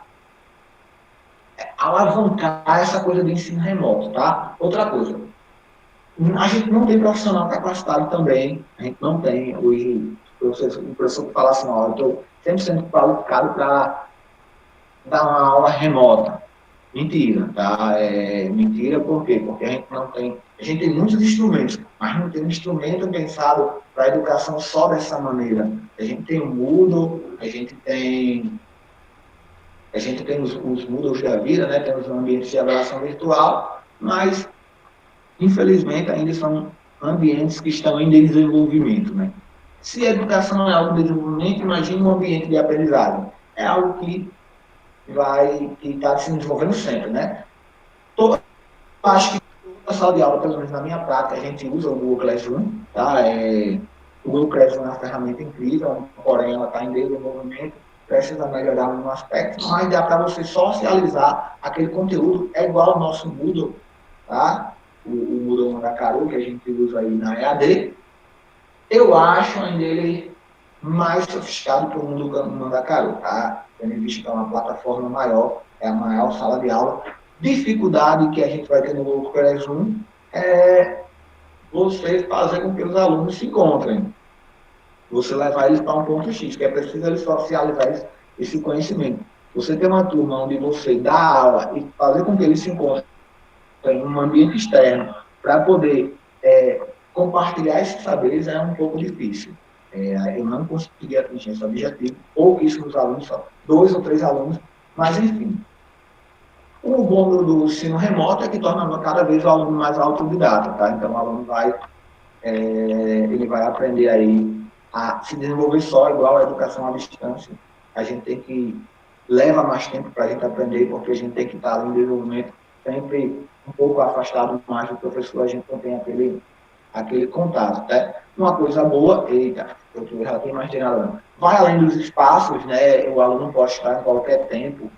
alavancar essa coisa de ensino remoto, tá? Outra coisa, a gente não tem profissional capacitado também, a gente não tem. Hoje, o professor que fala assim, ó, eu estou 100% qualificado para dar uma aula remota. Mentira, tá? Mentira por quê? Porque a gente tem muitos instrumentos, mas não tem um instrumento pensado para a educação só dessa maneira. A gente tem o Moodle, a gente tem os Moodles da vida, né? Temos um ambiente de avaliação virtual, mas infelizmente, ainda são ambientes que estão em desenvolvimento, né? Se a educação é algo de desenvolvimento, imagine um ambiente de aprendizagem. É algo que está se desenvolvendo sempre, né? Acho que na sala de aula, pelo menos na minha prática, a gente usa o Google Classroom, tá? O Google Classroom é uma ferramenta incrível, porém ela está em desenvolvimento, precisa melhorar em um aspecto, mas dá para você socializar aquele conteúdo, é igual ao nosso Moodle, tá? O Moodle Mandacaru, que a gente usa aí na EAD. Eu acho ainda ele mais sofisticado que o Moodle Mandacaru, tá? Tendo visto que é uma plataforma maior, é a maior sala de aula. Dificuldade que a gente vai ter no Google Classroom é você fazer com que os alunos se encontrem. Você levar eles para um ponto X, que é preciso eles socializar esse conhecimento. Você tem uma turma onde você dá aula e fazer com que eles se encontrem em um ambiente externo para poder compartilhar esses saberes é um pouco difícil. Eu não consegui atingir esse objetivo, pouquíssimos alunos, só 2 ou 3 alunos, mas enfim. O bom do ensino remoto é que torna cada vez o aluno mais autodidata, tá? Então o aluno ele vai aprender aí a se desenvolver só, igual a educação à distância. A gente tem que leva mais tempo para a gente aprender, porque a gente tem que estar em desenvolvimento sempre um pouco afastado mais do professor, a gente não tem aquele contato, tá? Uma coisa boa, eu já tenho mais de nada, vai além dos espaços, né? O aluno pode estar em qualquer tempo,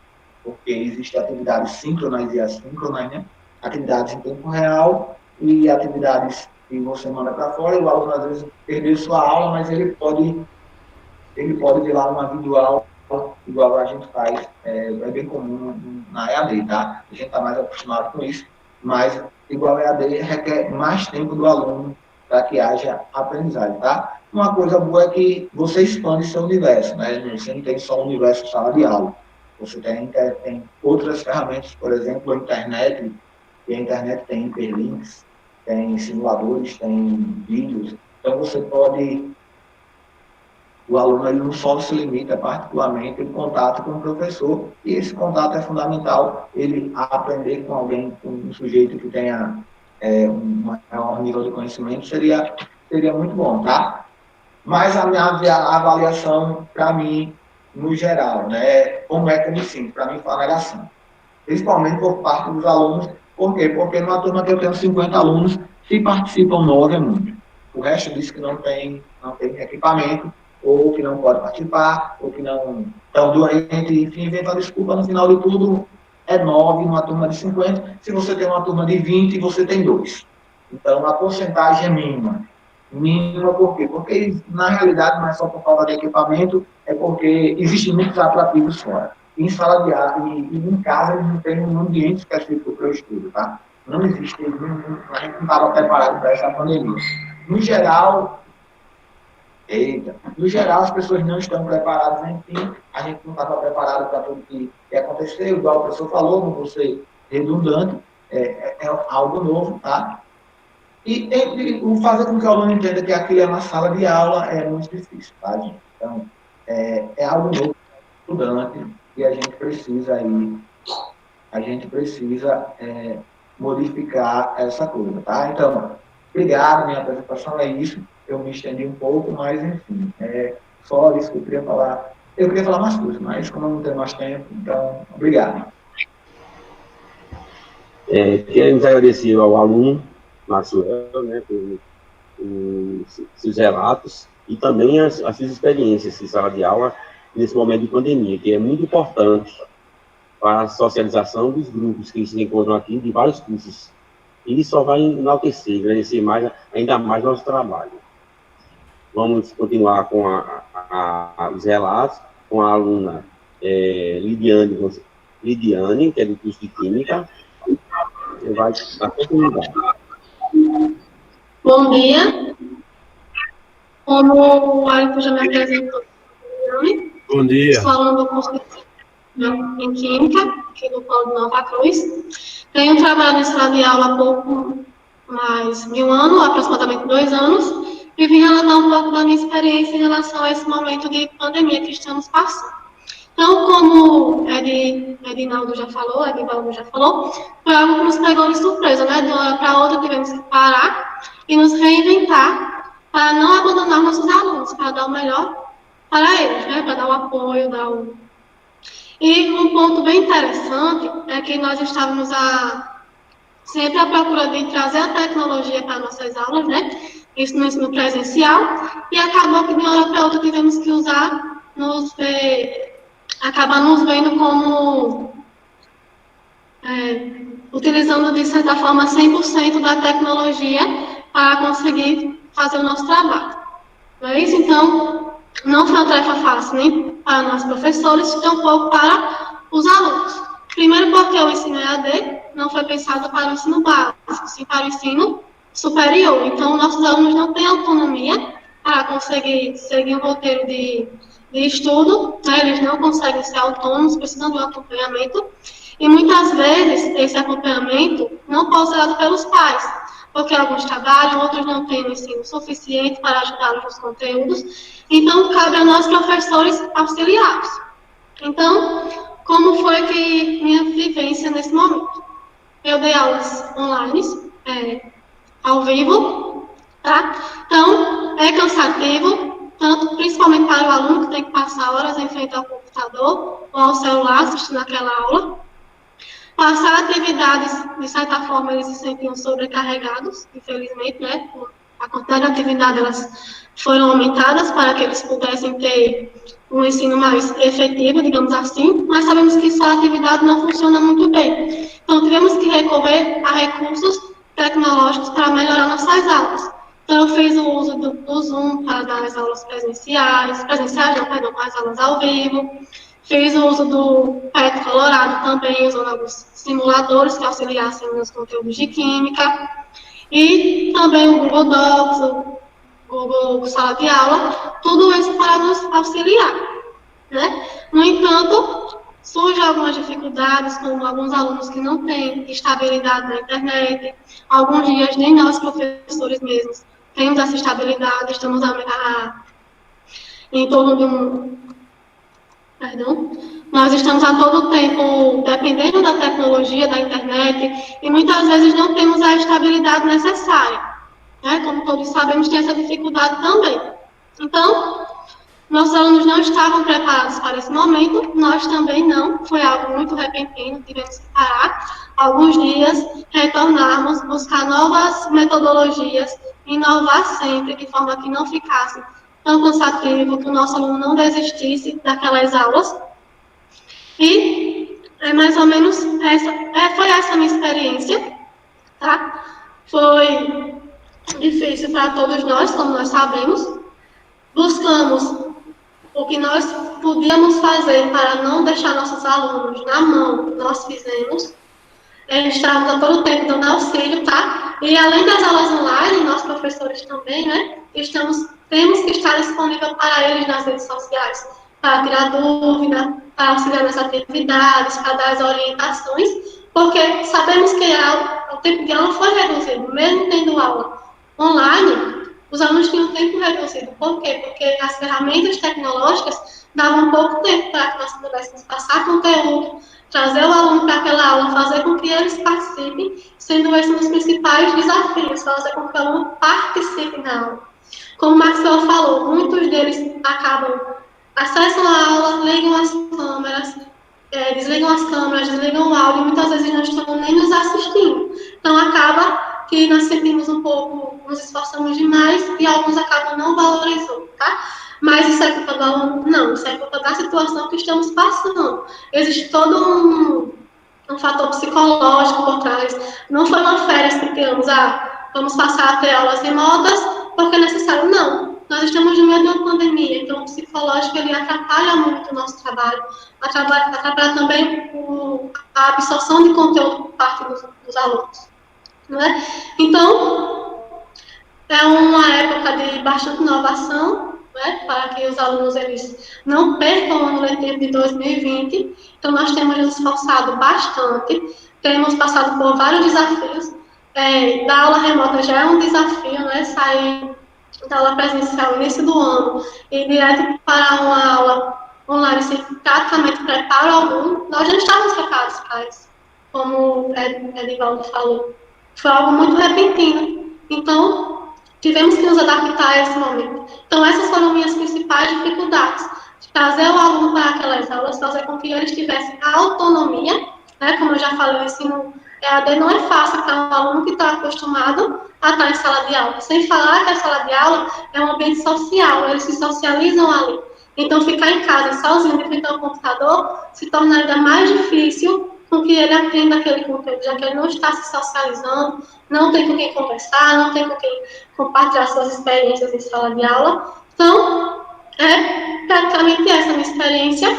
porque existem atividades síncronas e assíncronas, né? Atividades em tempo real e atividades que você manda para fora, e o aluno às vezes perdeu sua aula, mas ele pode ver lá uma videoaula igual a gente faz, é bem comum na EAD, tá? A gente está mais acostumado com isso, mas igual a EAD requer mais tempo do aluno para que haja aprendizagem, tá? Uma coisa boa é que você expande seu universo, né? Você não tem só o universo sala de aula. Você tem outras ferramentas, por exemplo, a internet, e a internet tem hiperlinks, tem simuladores, tem vídeos, então você pode... O aluno ele não só se limita particularmente em contato com o professor, e esse contato é fundamental, ele aprender com alguém, com um sujeito que tenha um maior nível de conhecimento, seria muito bom, tá? Mas a minha avaliação, para mim, no geral, né, como é que eu me sinto? Para mim, foi uma negação. Principalmente por parte dos alunos. Por quê? Porque numa turma que eu tenho 50 alunos, se participam 9 é muito. O resto diz que não tem equipamento, ou que não pode participar, ou que não estão doentes, enfim, inventa desculpa, no final de tudo, é 9 numa turma de 50. Se você tem uma turma de 20, você tem 2. Então, a porcentagem é mínima. Mínima por quê? Porque, na realidade, não é só por falta de equipamento, é porque existem muitos atrativos fora. Em sala de aula e em casa, eles não têm um ambiente específico para o estudo, tá? Não existe, a gente não estava preparado para essa pandemia. No geral, as pessoas não estão preparadas, enfim, a gente não estava preparado para tudo que aconteceu, igual o professor falou, não vou ser redundante, é algo novo, tá? E fazer com que o aluno entenda que aquilo é uma sala de aula é muito difícil, tá, gente? Então, é algo novo para o estudante e a gente precisa modificar essa coisa, tá? Então, obrigado, minha apresentação é isso. Eu me estendi um pouco, mas, enfim, só isso que eu queria falar. Eu queria falar mais coisas, mas como eu não tenho mais tempo, então, obrigado. Queremos agradecer ao aluno Maxwell, né, por seus relatos e também as suas experiências em sala de aula nesse momento de pandemia, que é muito importante para a socialização dos grupos que se encontram aqui de vários cursos. E isso só vai enaltecer, agradecer ainda mais nosso trabalho. Vamos continuar com os relatos com a aluna Lidiane, que é do curso de Química. Você vai dar continuidade. Bom dia. Como o Alisson já me apresentou, Bom dia. Estou falando do curso em Química, aqui do Polo de Nova Cruz. Tenho trabalhado em sala de aula há pouco mais de um ano, aproximadamente 2 anos, e vim relatar um pouco da minha experiência em relação a esse momento de pandemia que estamos passando. Então, como Edinaldo já falou, Edivaldo já falou, foi algo que nos pegou de surpresa, né? De uma hora para outra tivemos que parar e nos reinventar para não abandonar nossos alunos, para dar o melhor para eles, né? Para dar o apoio, E um ponto bem interessante é que nós estávamos sempre à procura de trazer a tecnologia para nossas aulas, né? Isso no ensino presencial, e acabou que de uma hora para outra tivemos que acabar nos vendo como utilizando de certa forma 100% da tecnologia para conseguir fazer o nosso trabalho. Não é isso? Então, não foi uma tarefa fácil nem para nós professores, tampouco para os alunos. Primeiro porque o ensino EAD não foi pensado para o ensino básico, sim para o ensino superior. Então, nossos alunos não têm autonomia para conseguir seguir um roteiro de estudo, né? Eles não conseguem ser autônomos, precisam de um acompanhamento. E muitas vezes esse acompanhamento não pode ser dado pelos pais, porque alguns trabalham, outros não têm o ensino suficiente para ajudá-los nos conteúdos. Então, cabe a nós, professores, auxiliares. Então, como foi que minha vivência nesse momento? Eu dei aulas online, ao vivo, tá? Então, é cansativo, tanto principalmente para o aluno que tem que passar horas em frente ao computador ou ao celular assistindo aquela aula. Passar atividades, de certa forma, eles se sentiam sobrecarregados, infelizmente, né? A quantidade de atividade, elas foram aumentadas para que eles pudessem ter um ensino mais efetivo, digamos assim, mas sabemos que só a atividade não funciona muito bem. Então, tivemos que recorrer a recursos tecnológicos para melhorar nossas aulas. Então, eu fiz o uso do Zoom para dar as aulas presenciais não, perdão, as aulas ao vivo. Fiz o uso do PET Colorado também, usando alguns simuladores que auxiliassem nos conteúdos de química. E também o Google Docs, o Google Sala de Aula, tudo isso para nos auxiliar, né? No entanto, surgem algumas dificuldades, como alguns alunos que não têm estabilidade na internet, alguns dias nem nós, professores mesmos, temos essa estabilidade, estamos em torno de nós estamos a todo tempo dependendo da tecnologia, da internet, e muitas vezes não temos a estabilidade necessária, né? Como todos sabemos, tem essa dificuldade também. Então, nossos alunos não estavam preparados para esse momento, nós também não, foi algo muito repentino, tivemos que parar alguns dias, retornarmos, buscar novas metodologias, inovar sempre, de forma que não ficasse tão cansativo, que o nosso aluno não desistisse daquelas aulas. E é mais ou menos foi essa a minha experiência, tá? Foi difícil para todos nós, como nós sabemos. Buscamos o que nós podíamos fazer para não deixar nossos alunos na mão, nós fizemos. Estávamos a todo tempo dando auxílio, tá? E além das aulas online, nós professores também, né? Temos que estar disponível para eles nas redes sociais, para tirar dúvida, para auxiliar nas atividades, para dar as orientações, porque sabemos que o tempo de aula foi reduzido, mesmo tendo aula online, os alunos tinham tempo reduzido. Por quê? Porque as ferramentas tecnológicas davam pouco tempo para que nós pudéssemos passar conteúdo, trazer o aluno para aquela aula, fazer com que eles participem, sendo esse um dos principais desafios, fazer com que o aluno participe na aula. Como o Maxwell falou, muitos deles acessam a aula, ligam as câmeras, desligam as câmeras, desligam o áudio, e muitas vezes não estão nem nos assistindo. Então, acaba que nós sentimos um pouco, nos esforçamos demais e alguns acabam não valorizando, tá? Mas isso é culpa do aluno? Não, isso é culpa da situação que estamos passando. Existe todo um fator psicológico por trás. Não foi uma férias que temos, vamos passar a ter aulas remotas porque é necessário. Não. Nós estamos no meio de uma pandemia, então o psicológico ele atrapalha muito o nosso trabalho, atrapalha também a absorção de conteúdo por parte dos alunos. Não é? Então, é uma época de bastante inovação, né, para que os alunos eles não percam o ano letivo de 2020. Então, nós temos nos esforçado bastante, temos passado por vários desafios. Da aula remota já é um desafio, né, sair da aula presencial no início do ano e direto para uma aula online se praticamente prepara o aluno, nós não estávamos preparados para isso, como o Edivaldo falou. Foi algo muito repentino. Então, tivemos que nos adaptar a esse momento. Então, essas foram minhas principais dificuldades. De trazer o aluno para aquelas aulas, fazer com que eles tivessem a autonomia, né? Como eu já falei, o ensino EAD não é fácil para um aluno que está acostumado a estar em sala de aula. Sem falar que a sala de aula é um ambiente social, eles se socializam ali. Então, ficar em casa sozinho, de frente ao computador, se torna ainda mais difícil com que ele aprenda aquele conteúdo, já que ele não está se socializando, não tem com quem conversar, não tem com quem compartilhar suas experiências em sala de aula. Então, é praticamente essa a minha experiência.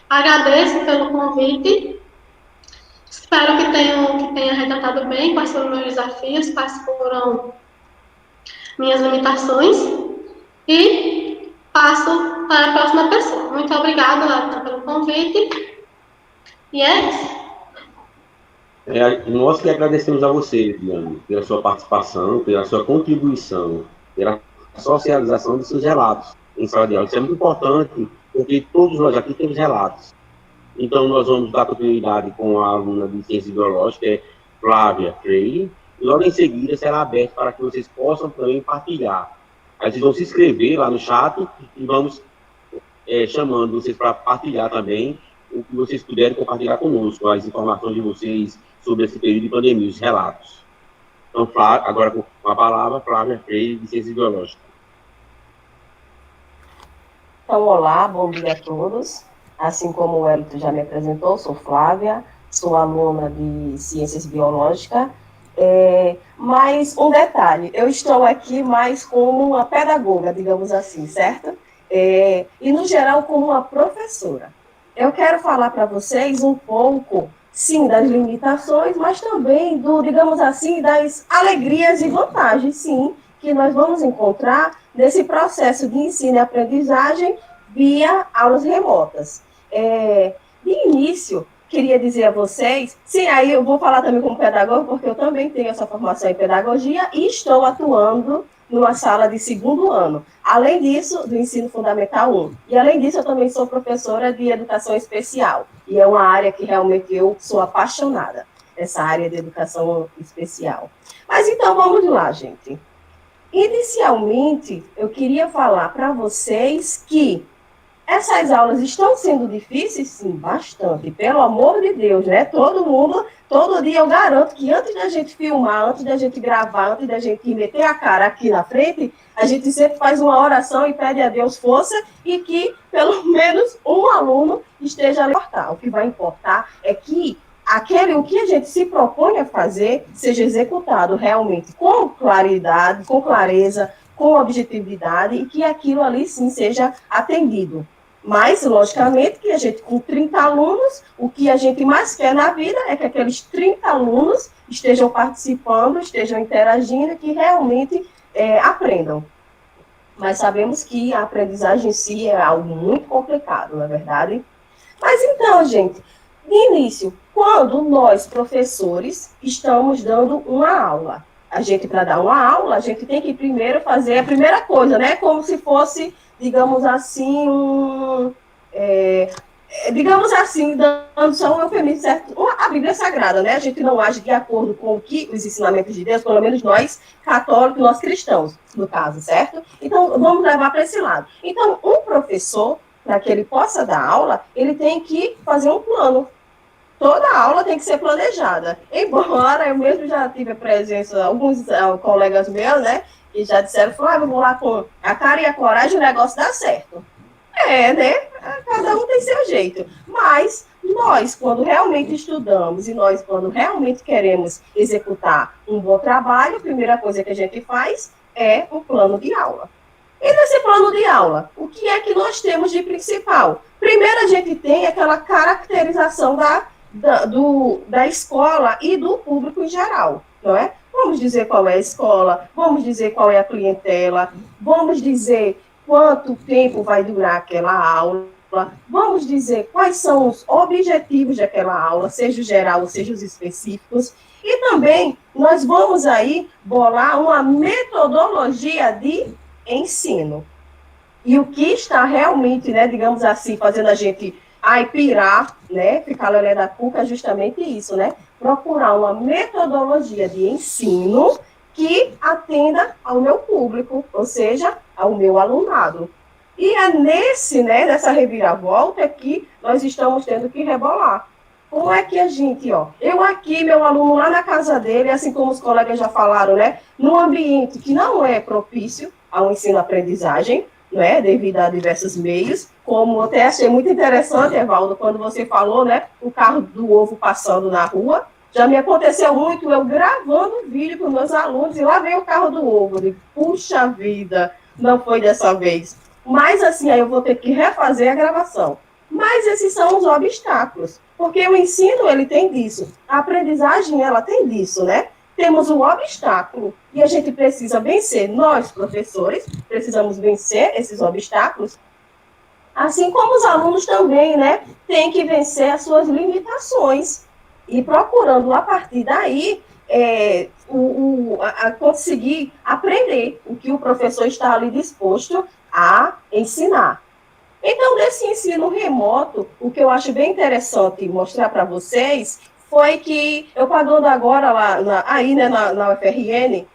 Agradeço pelo convite. Espero que tenha retratado bem quais foram meus desafios, quais foram minhas limitações. E passo para a próxima pessoa. Muito obrigada, Laura, pelo convite. E é isso. Nós que agradecemos a você, Diane, pela sua participação, pela sua contribuição, pela socialização de seus relatos em sala de aula. Isso é muito importante, porque todos nós aqui temos relatos. Então, nós vamos dar continuidade com a aluna de Ciências Biológicas, Flávia Freire, e logo em seguida será aberto para que vocês possam também partilhar. Aí vocês vão se inscrever lá no chat e vamos chamando vocês para partilhar também o que vocês puderem compartilhar conosco, as informações de vocês sobre esse período de pandemia, os relatos. Então, agora com a palavra, Flávia Freire, de Ciências Biológicas. Então, olá, bom dia a todos. Assim como o Elton já me apresentou, sou Flávia, sou aluna de Ciências Biológicas, mas um detalhe, eu estou aqui mais como uma pedagoga, digamos assim, certo? E, no geral, como uma professora. Eu quero falar para vocês um pouco, sim, das limitações, mas também, digamos assim, das alegrias e vantagens, sim, que nós vamos encontrar nesse processo de ensino e aprendizagem via aulas remotas. De início, queria dizer a vocês, sim, aí eu vou falar também como pedagoga, porque eu também tenho essa formação em pedagogia e estou atuando numa sala de 2º ano, além disso, do ensino fundamental 1. E, além disso, eu também sou professora de educação especial, e é uma área que realmente eu sou apaixonada, essa área de educação especial. Mas, então, vamos lá, gente. Inicialmente, eu queria falar para vocês que essas aulas estão sendo difíceis? Sim, bastante. Pelo amor de Deus, né? Todo dia eu garanto que antes da gente filmar, antes da gente gravar, antes da gente meter a cara aqui na frente, a gente sempre faz uma oração e pede a Deus força e que pelo menos um aluno esteja a importar. O que vai importar é que o que a gente se propõe a fazer seja executado realmente com claridade, com clareza, com objetividade e que aquilo ali sim seja atendido. Mas, logicamente, que a gente, com 30 alunos, o que a gente mais quer na vida é que aqueles 30 alunos estejam participando, estejam interagindo e que realmente aprendam. Mas sabemos que a aprendizagem em si é algo muito complicado, não é verdade? Mas então, gente, de início, quando nós, professores, estamos dando uma aula, para dar uma aula, a gente tem que primeiro fazer a primeira coisa, né? Como se fosse, digamos assim, dando só um eufemismo, certo? A Bíblia Sagrada, né? A gente não age de acordo com os ensinamentos de Deus, pelo menos nós, católicos, nós cristãos, no caso, certo? Então, vamos levar para esse lado. Então, um professor, para que ele possa dar aula, ele tem que fazer um plano. Toda aula tem que ser planejada. Embora eu mesmo já tive a presença, alguns colegas meus, né, que já disseram, vamos lá com a cara e a coragem, o negócio dá certo. Né? Cada um tem seu jeito. Mas nós, quando realmente estudamos e nós, quando realmente queremos executar um bom trabalho, a primeira coisa que a gente faz é um plano de aula. E nesse plano de aula, o que é que nós temos de principal? Primeiro, a gente tem aquela caracterização da escola e do público em geral, não é? Vamos dizer qual é a escola, vamos dizer qual é a clientela, vamos dizer quanto tempo vai durar aquela aula, vamos dizer quais são os objetivos daquela aula, seja o geral ou seja os específicos, e também nós vamos aí bolar uma metodologia de ensino. E o que está realmente, né, digamos assim, fazendo a gente pirar, né, ficar lelé da cuca é justamente isso, né? Procurar uma metodologia de ensino que atenda ao meu público, ou seja, ao meu alunado. E é nessa reviravolta que nós estamos tendo que rebolar. Como é que a gente, eu aqui, meu aluno lá na casa dele, assim como os colegas já falaram, né, num ambiente que não é propício ao ensino-aprendizagem, né, devido a diversos meios, como eu até achei muito interessante, Evaldo, quando você falou, né, o carro do ovo passando na rua, já me aconteceu muito, eu gravando vídeo com meus alunos, e lá veio o carro do ovo, eu digo, puxa vida, não foi dessa vez. Mas assim, aí eu vou ter que refazer a gravação. Mas esses são os obstáculos, porque o ensino, ele tem disso, a aprendizagem, ela tem disso, né? Temos um obstáculo e a gente precisa vencer, nós, professores, precisamos vencer esses obstáculos, assim como os alunos também, né? Têm que vencer as suas limitações e procurando, a partir daí, conseguir aprender o que o professor está ali disposto a ensinar. Então, desse ensino remoto, o que eu acho bem interessante mostrar para vocês foi que eu pagando agora lá na UFRN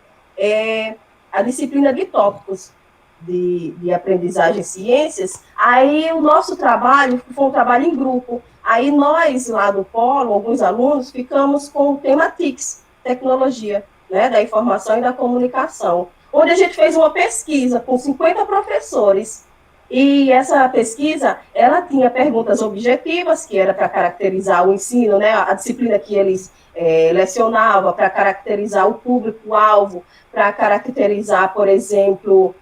a disciplina de tópicos de aprendizagem e ciências, aí o nosso trabalho foi um trabalho em grupo. Aí nós, lá do Polo, alguns alunos, ficamos com o tema TICS, Tecnologia, né, da Informação e da Comunicação, onde a gente fez uma pesquisa com 50 professores. E essa pesquisa, ela tinha perguntas objetivas, que era para caracterizar o ensino, né, a disciplina que eles lecionavam, para caracterizar o público-alvo, para caracterizar, por exemplo,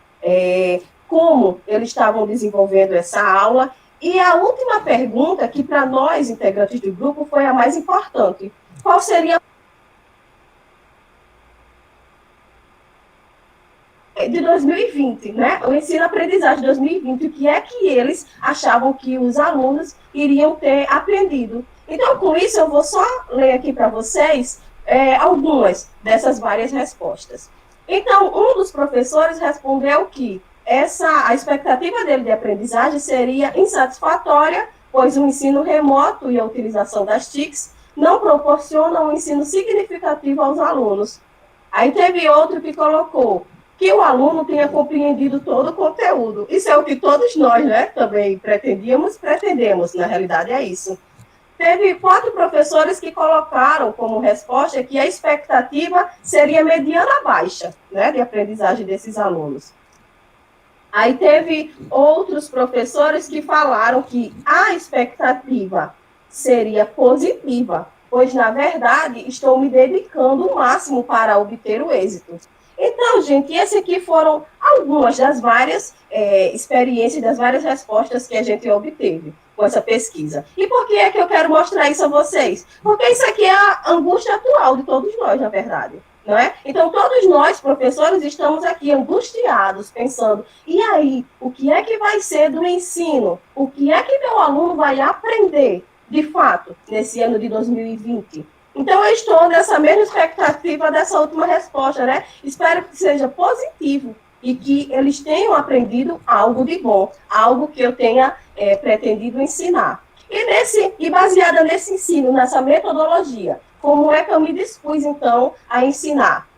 como eles estavam desenvolvendo essa aula. E a última pergunta, que para nós, integrantes do grupo, foi a mais importante. Qual seria de 2020, né? O ensino-aprendizagem de 2020, o que é que eles achavam que os alunos iriam ter aprendido. Então, com isso, eu vou só ler aqui para vocês algumas dessas várias respostas. Então, um dos professores respondeu que a expectativa dele de aprendizagem seria insatisfatória, pois o ensino remoto e a utilização das TICs não proporcionam um ensino significativo aos alunos. Aí teve outro que colocou que o aluno tenha compreendido todo o conteúdo. Isso é o que todos nós, né, também pretendemos, na realidade é isso. Teve 4 professores que colocaram como resposta que a expectativa seria mediana baixa, né, de aprendizagem desses alunos. Aí teve outros professores que falaram que a expectativa seria positiva, pois, na verdade, estou me dedicando o máximo para obter o êxito. Então, gente, essas aqui foram algumas das várias experiências, das várias respostas que a gente obteve com essa pesquisa. E por que é que eu quero mostrar isso a vocês? Porque isso aqui é a angústia atual de todos nós, na verdade. Não é? Então, todos nós, professores, estamos aqui angustiados, pensando, e aí, o que é que vai ser do ensino? O que é que meu aluno vai aprender, de fato, nesse ano de 2020? Então, eu estou nessa mesma expectativa dessa última resposta, né? Espero que seja positivo e que eles tenham aprendido algo de bom, algo que eu tenha pretendido ensinar. E baseada nesse ensino, nessa metodologia, como é que eu me dispus, então, a ensinar?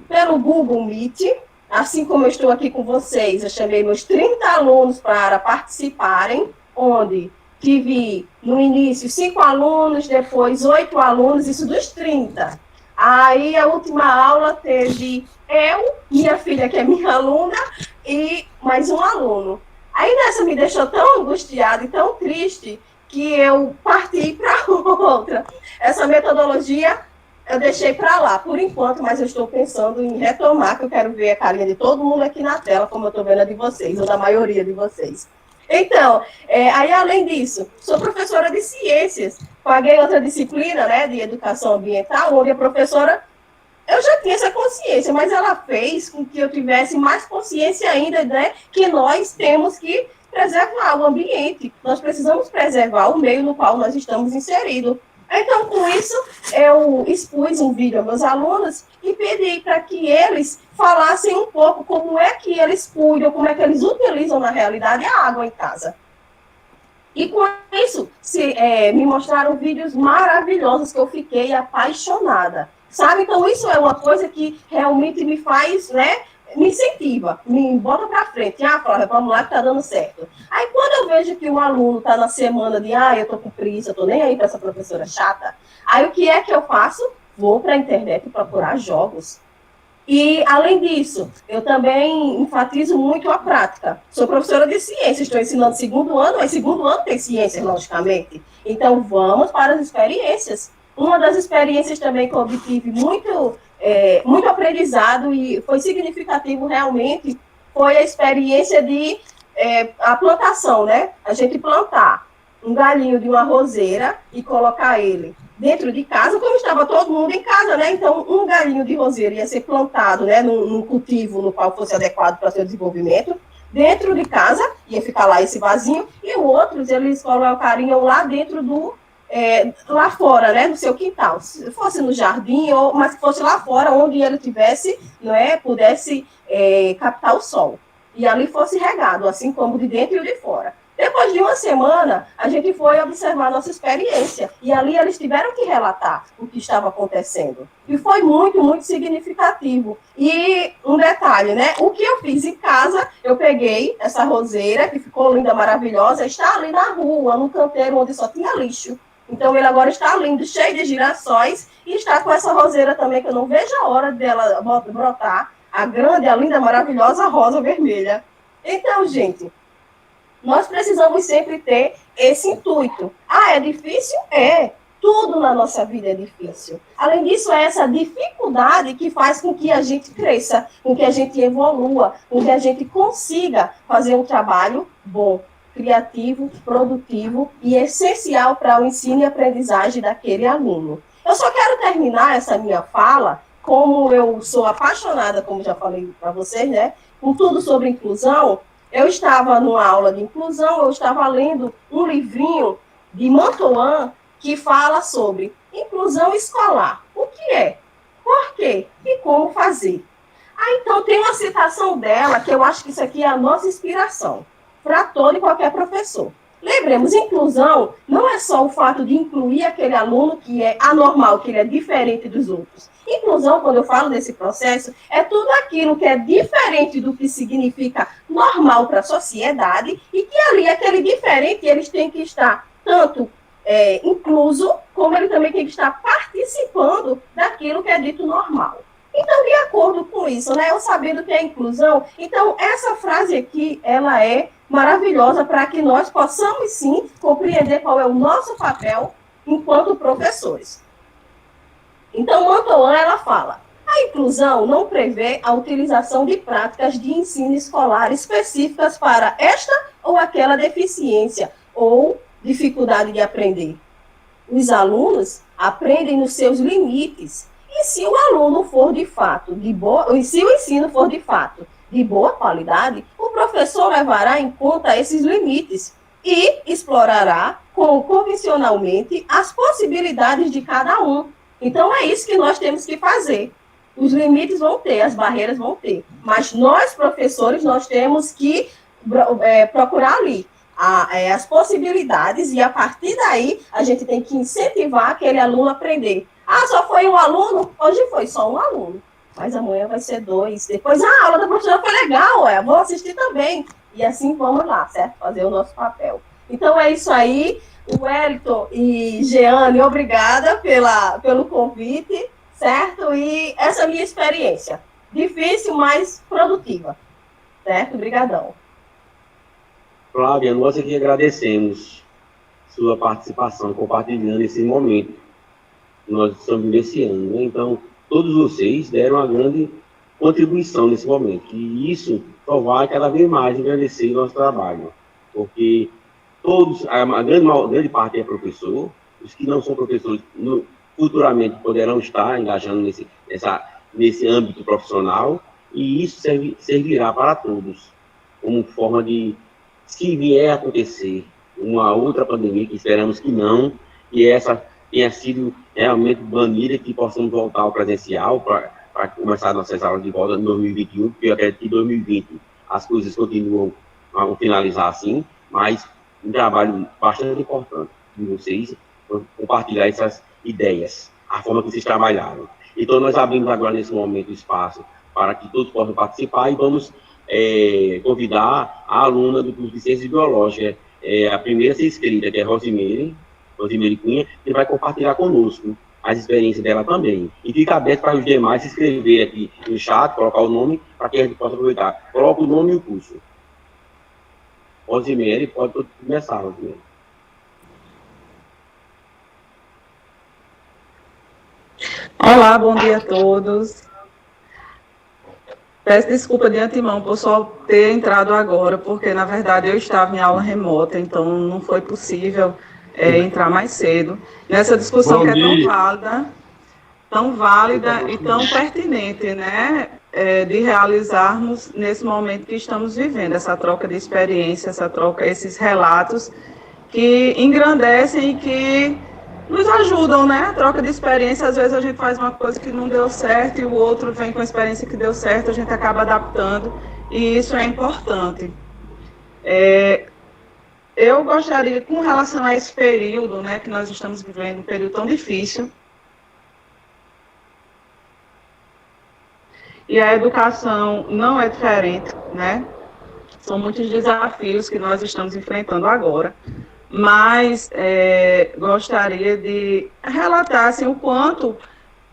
Pelo Google Meet, assim como eu estou aqui com vocês, eu chamei meus 30 alunos para participarem, onde tive, no início, 5 alunos, depois 8 alunos, isso dos 30. Aí, a última aula teve eu, minha filha, que é minha aluna, e mais um aluno. Aí, nessa me deixou tão angustiada e tão triste, que eu parti para outra. Essa metodologia eu deixei para lá, por enquanto, mas eu estou pensando em retomar, que eu quero ver a carinha de todo mundo aqui na tela, como eu estou vendo a de vocês, ou da maioria de vocês. Então, aí além disso, sou professora de ciências, paguei outra disciplina, né, de educação ambiental, onde a professora, eu já tinha essa consciência, mas ela fez com que eu tivesse mais consciência ainda, né, que nós temos que preservar o ambiente, nós precisamos preservar o meio no qual nós estamos inseridos. Então, com isso, eu expus um vídeo aos meus alunos e pedi para que eles falassem um pouco como é que eles cuidam, como é que eles utilizam na realidade a água em casa. E com isso, me mostraram vídeos maravilhosos que eu fiquei apaixonada. Sabe? Então, isso é uma coisa que realmente me faz, né? Me incentiva, me bota para frente. Flávia, vamos lá que tá dando certo. Aí, quando eu vejo que o aluno tá na semana de, eu tô com preguiça, eu tô nem aí para essa professora chata, aí o que é que eu faço? Vou para a internet procurar jogos. E, além disso, eu também enfatizo muito a prática. Sou professora de ciências, estou ensinando segundo ano, mas segundo ano tem ciências, logicamente. Então, vamos para as experiências. Uma das experiências também que eu obtive muito aprendizado e foi significativo realmente, foi a experiência de a plantação, né? A gente plantar um galinho de uma roseira e colocar ele dentro de casa, como estava todo mundo em casa, né? Então, um galinho de roseira ia ser plantado, né, num cultivo no qual fosse adequado para seu desenvolvimento. Dentro de casa, ia ficar lá esse vasinho, e outros eles colocariam lá dentro lá fora, né, no seu quintal. Se fosse no jardim, mas que fosse lá fora, onde ele tivesse, pudesse captar o sol. E ali fosse regado, assim como de dentro e de fora. Depois de uma semana, a gente foi observar a nossa experiência. E ali eles tiveram que relatar o que estava acontecendo. E foi muito, muito significativo. E um detalhe, né? O que eu fiz em casa, eu peguei essa roseira, que ficou linda, maravilhosa, está ali na rua, no canteiro onde só tinha lixo. Então, ele agora está lindo, cheio de girassóis, e está com essa roseira também, que eu não vejo a hora dela brotar, a grande, a linda, maravilhosa rosa vermelha. Então, gente, nós precisamos sempre ter esse intuito. É difícil? É. Tudo na nossa vida é difícil. Além disso, é essa dificuldade que faz com que a gente cresça, com que a gente evolua, com que a gente consiga fazer um trabalho bom, criativo, produtivo e essencial para o ensino e aprendizagem daquele aluno. Eu só quero terminar essa minha fala, como eu sou apaixonada, como já falei para vocês, né, com tudo sobre inclusão. Eu estava numa aula de inclusão, eu estava lendo um livrinho de Mantoan que fala sobre inclusão escolar. O que é? Por quê? E como fazer? Então, tem uma citação dela que eu acho que isso aqui é a nossa inspiração para todo e qualquer professor. Lembremos, inclusão não é só o fato de incluir aquele aluno que é anormal, que ele é diferente dos outros. Inclusão, quando eu falo desse processo, é tudo aquilo que é diferente do que significa normal para a sociedade e que ali, aquele diferente, eles têm que estar tanto incluso, como ele também tem que estar participando daquilo que é dito normal. Então, de acordo com isso, né, eu sabendo que é inclusão, então essa frase aqui, ela é maravilhosa para que nós possamos, sim, compreender qual é o nosso papel enquanto professores. Então, Mantoan, ela fala, a inclusão não prevê a utilização de práticas de ensino escolar específicas para esta ou aquela deficiência ou dificuldade de aprender. Os alunos aprendem nos seus limites, e se o aluno for de fato se o ensino for de fato de boa qualidade, o professor levará em conta esses limites e explorará convencionalmente as possibilidades de cada um. Então, é isso que nós temos que fazer. Os limites vão ter, as barreiras vão ter, mas nós, professores, nós temos que procurar ali as possibilidades e, a partir daí, a gente tem que incentivar aquele aluno a aprender. Só foi um aluno? Hoje foi só um aluno. Mas amanhã vai ser 2. Depois, a aula da professora foi legal, vou assistir também. E assim vamos lá, certo? Fazer o nosso papel. Então, é isso aí. Wellington e Jeane, obrigada pelo convite, certo? E essa é a minha experiência. Difícil, mas produtiva. Certo? Obrigadão. Flávia, nós aqui agradecemos sua participação, compartilhando esse momento que nós estamos vivenciando, né? Então, todos vocês deram uma grande contribuição nesse momento. E isso só vai cada vez mais engrandecer o nosso trabalho. Porque todos, a grande parte é professor, os que não são professores futuramente poderão estar engajando nesse âmbito profissional, e isso servirá para todos, como forma de, se vier a acontecer uma outra pandemia, que esperamos que não, que essa tenha sido realmente banida, que possamos voltar ao presencial para começar nossas aulas de volta em 2021, porque eu acredito que em 2020 as coisas continuam a finalizar assim, mas um trabalho bastante importante de vocês, compartilhar essas ideias, a forma que vocês trabalharam. Então, nós abrimos agora, nesse momento, o espaço para que todos possam participar e vamos convidar a aluna do curso de Ciências Biológicas, a primeira a ser inscrita, que é Rosimeire Cunha, que vai compartilhar conosco as experiências dela também. E fica aberto para os demais se inscrever aqui no chat, colocar o nome, para que a gente possa aproveitar. Coloca o nome e o curso. Rosimeire, pode começar, Rosimeire. Olá, bom dia a todos. Peço desculpa de antemão por só ter entrado agora, porque, na verdade, eu estava em aula remota, então não foi possível entrar mais cedo. Nessa discussão que é tão válida e tão pertinente, né, de realizarmos nesse momento que estamos vivendo, essa troca de experiência, esses relatos que engrandecem e que nos ajudam, né? A troca de experiência, às vezes a gente faz uma coisa que não deu certo e o outro vem com a experiência que deu certo, a gente acaba adaptando e isso é importante. Eu gostaria, com relação a esse período, né, que nós estamos vivendo, um período tão difícil, e a educação não é diferente, né? São muitos desafios que nós estamos enfrentando agora. Mas gostaria de relatar assim, o quanto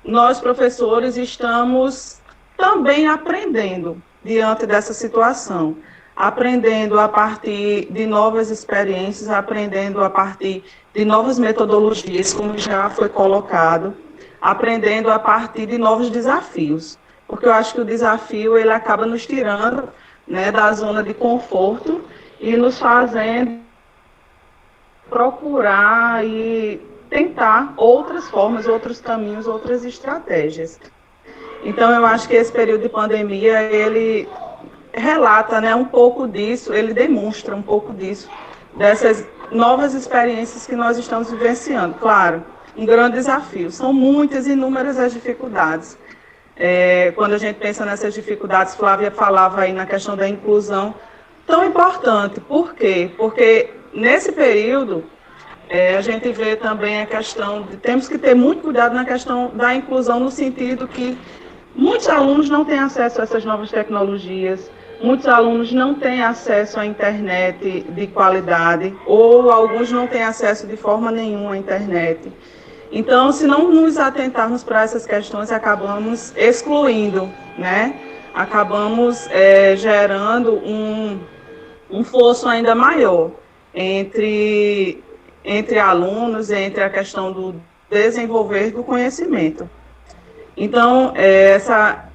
nós, professores, estamos também aprendendo diante dessa situação, aprendendo a partir de novas experiências, aprendendo a partir de novas metodologias, como já foi colocado, aprendendo a partir de novos desafios, porque eu acho que o desafio ele acaba nos tirando, né, da zona de conforto e nos fazendo procurar e tentar outras formas, outros caminhos, outras estratégias. Então, eu acho que esse período de pandemia, ele relata, né, um pouco disso, ele demonstra um pouco disso, dessas novas experiências que nós estamos vivenciando. Claro, um grande desafio, são muitas, inúmeras as dificuldades. Quando a gente pensa nessas dificuldades, Flávia falava aí na questão da inclusão, tão importante. Por quê? Porque nesse período, a gente vê também a questão de temos que ter muito cuidado na questão da inclusão, no sentido que muitos alunos não têm acesso a essas novas tecnologias, muitos alunos não têm acesso à internet de qualidade, ou alguns não têm acesso de forma nenhuma à internet. Então, se não nos atentarmos para essas questões, acabamos excluindo, né? Acabamos gerando um fosso ainda maior entre alunos, entre a questão do desenvolver do conhecimento. Então,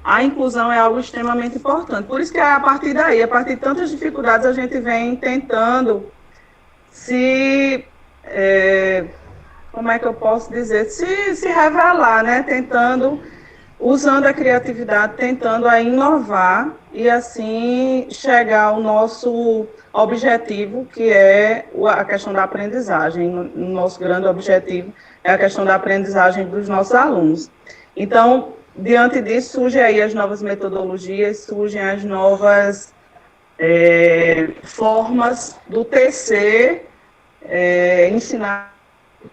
a inclusão é algo extremamente importante. Por isso que a partir daí, a partir de tantas dificuldades, a gente vem tentando como é que eu posso dizer, se revelar, né? Tentando, usando a criatividade, tentando a inovar e assim chegar ao nosso objetivo, que é a questão da aprendizagem. O nosso grande objetivo é a questão da aprendizagem dos nossos alunos. Então, diante disso, surgem aí as novas metodologias, surgem as novas formas do TC ensinar,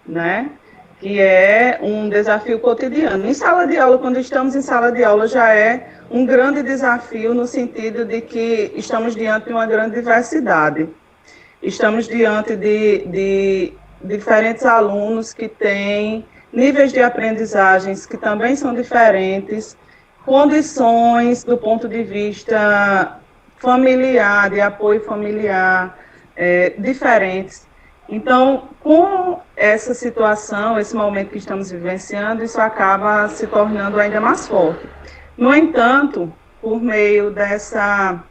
né? Que é um desafio cotidiano. Em sala de aula, quando estamos em sala de aula, já é um grande desafio no sentido de que estamos diante de uma grande diversidade. Estamos diante de diferentes alunos que têm níveis de aprendizagens que também são diferentes, condições do ponto de vista familiar, de apoio familiar, diferentes. Então, com essa situação, esse momento que estamos vivenciando, isso acaba se tornando ainda mais forte. No entanto, por meio dessa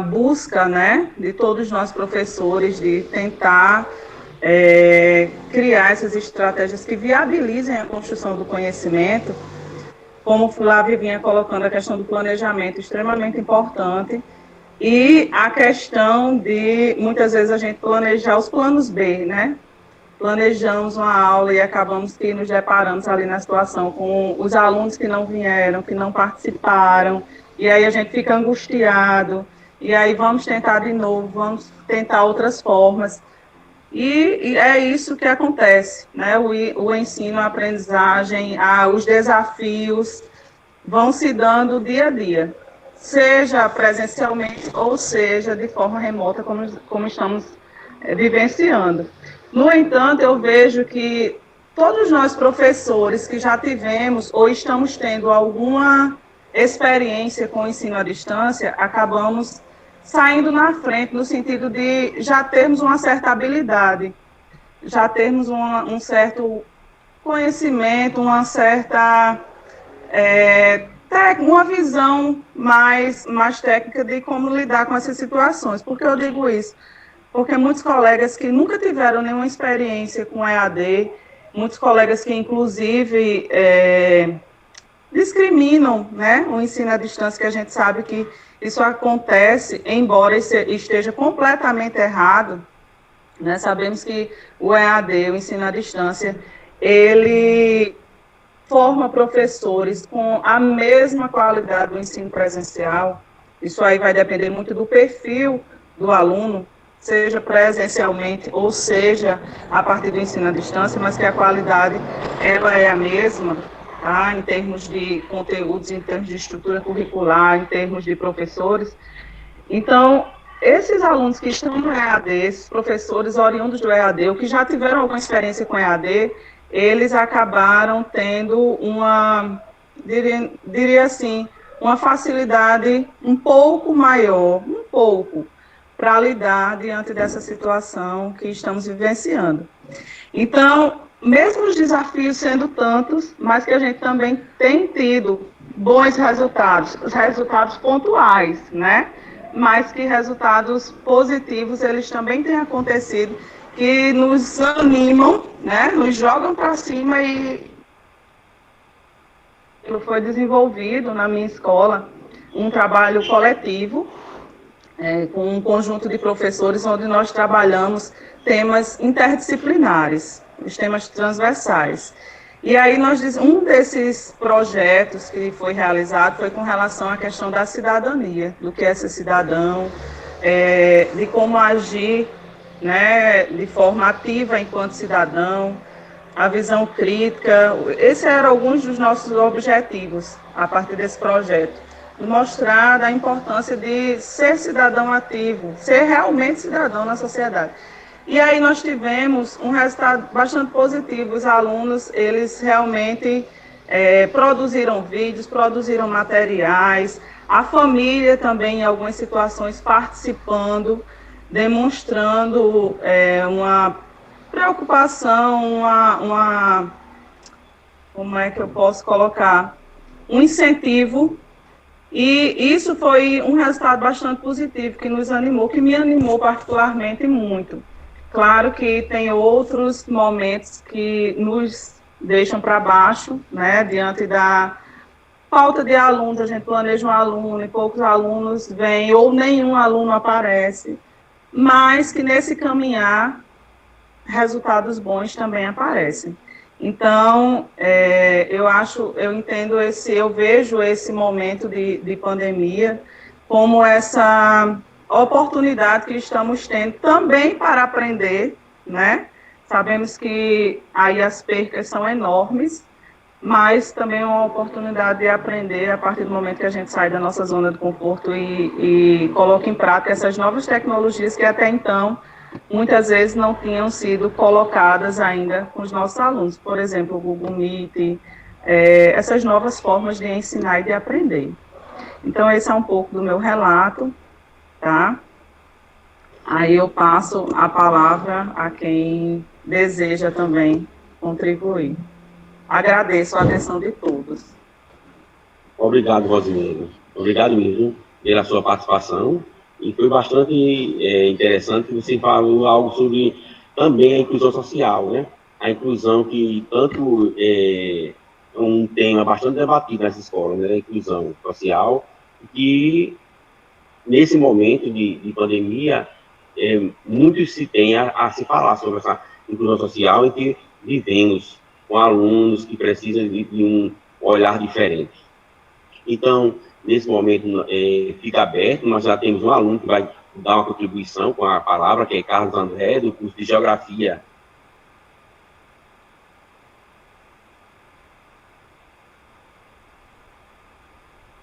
busca, né, de todos nós professores, de tentar criar essas estratégias que viabilizem a construção do conhecimento, como o Flávio vinha colocando, a questão do planejamento extremamente importante, e a questão de, muitas vezes, a gente planejar os planos B, né? planejamos uma aula e acabamos que nos deparamos ali na situação com os alunos que não vieram, que não participaram, e aí a gente fica angustiado, e aí vamos tentar de novo, vamos tentar outras formas. E é isso que acontece, né? O ensino, a aprendizagem, os desafios vão se dando dia a dia, seja presencialmente ou seja de forma remota, como estamos vivenciando. No entanto, eu vejo que todos nós professores que já tivemos ou estamos tendo alguma experiência com o ensino à distância, acabamos saindo na frente no sentido de já termos uma certa habilidade, já termos um certo conhecimento, uma certa uma visão mais técnica de como lidar com essas situações. Por que eu digo isso? Porque muitos colegas que nunca tiveram nenhuma experiência com EAD, muitos colegas que, inclusive, discriminam, né, o ensino à distância, que a gente sabe que isso acontece, embora esteja completamente errado, né, sabemos que o EAD, o ensino à distância, ele forma professores com a mesma qualidade do ensino presencial. Isso aí vai depender muito do perfil do aluno, seja presencialmente ou seja a partir do ensino à distância, mas que a qualidade ela é a mesma, tá? Em termos de conteúdos, em termos de estrutura curricular, em termos de professores. Então, esses alunos que estão no EAD, esses professores oriundos do EAD, ou que já tiveram alguma experiência com EAD, eles acabaram tendo uma, diria assim, uma facilidade um pouco maior, para lidar diante dessa situação que estamos vivenciando. Então, mesmo os desafios sendo tantos, mas que a gente também tem tido bons resultados, os resultados pontuais, né? Mas que resultados positivos eles também têm acontecido, que nos animam, né? Nos jogam para cima e foi desenvolvido na minha escola um trabalho coletivo com um conjunto de professores onde nós trabalhamos temas interdisciplinares, os temas transversais. E aí um desses projetos que foi realizado foi com relação à questão da cidadania, do que é ser cidadão, de como agir, né, de forma ativa enquanto cidadão, a visão crítica. Esses eram alguns dos nossos objetivos a partir desse projeto. Mostrar a importância de ser cidadão ativo, ser realmente cidadão na sociedade. E aí nós tivemos um resultado bastante positivo. Os alunos, eles realmente produziram vídeos, produziram materiais, a família também, em algumas situações, participando, demonstrando uma preocupação, como é que eu posso colocar? Um incentivo. E isso foi um resultado bastante positivo, que nos animou, que me animou particularmente muito. Claro que tem outros momentos que nos deixam para baixo, né, diante da falta de alunos. A gente planeja um aluno e poucos alunos vêm, ou nenhum aluno aparece, mas que nesse caminhar, resultados bons também aparecem. Então, eu vejo esse momento de pandemia como essa oportunidade que estamos tendo também para aprender, né? Sabemos que aí as percas são enormes, mas também é uma oportunidade de aprender a partir do momento que a gente sai da nossa zona de conforto e coloca em prática essas novas tecnologias que até então muitas vezes não tinham sido colocadas ainda com os nossos alunos. Por exemplo, o Google Meet, essas novas formas de ensinar e de aprender. Então, esse é um pouco do meu relato, tá? Aí eu passo a palavra a quem deseja também contribuir. Agradeço a atenção de todos. Obrigado, Rosimena. Obrigado mesmo pela sua participação. E foi bastante interessante que você falou algo sobre também a inclusão social, né? A inclusão que tanto é um tema bastante debatido nas escolas, né? A inclusão social, que nesse momento de pandemia, muito se tem a se falar sobre inclusão social em que vivemos com alunos que precisam de um olhar diferente. Então, nesse momento, fica aberto, nós já temos um aluno que vai dar uma contribuição com a palavra, que é Carlos André, do curso de Geografia.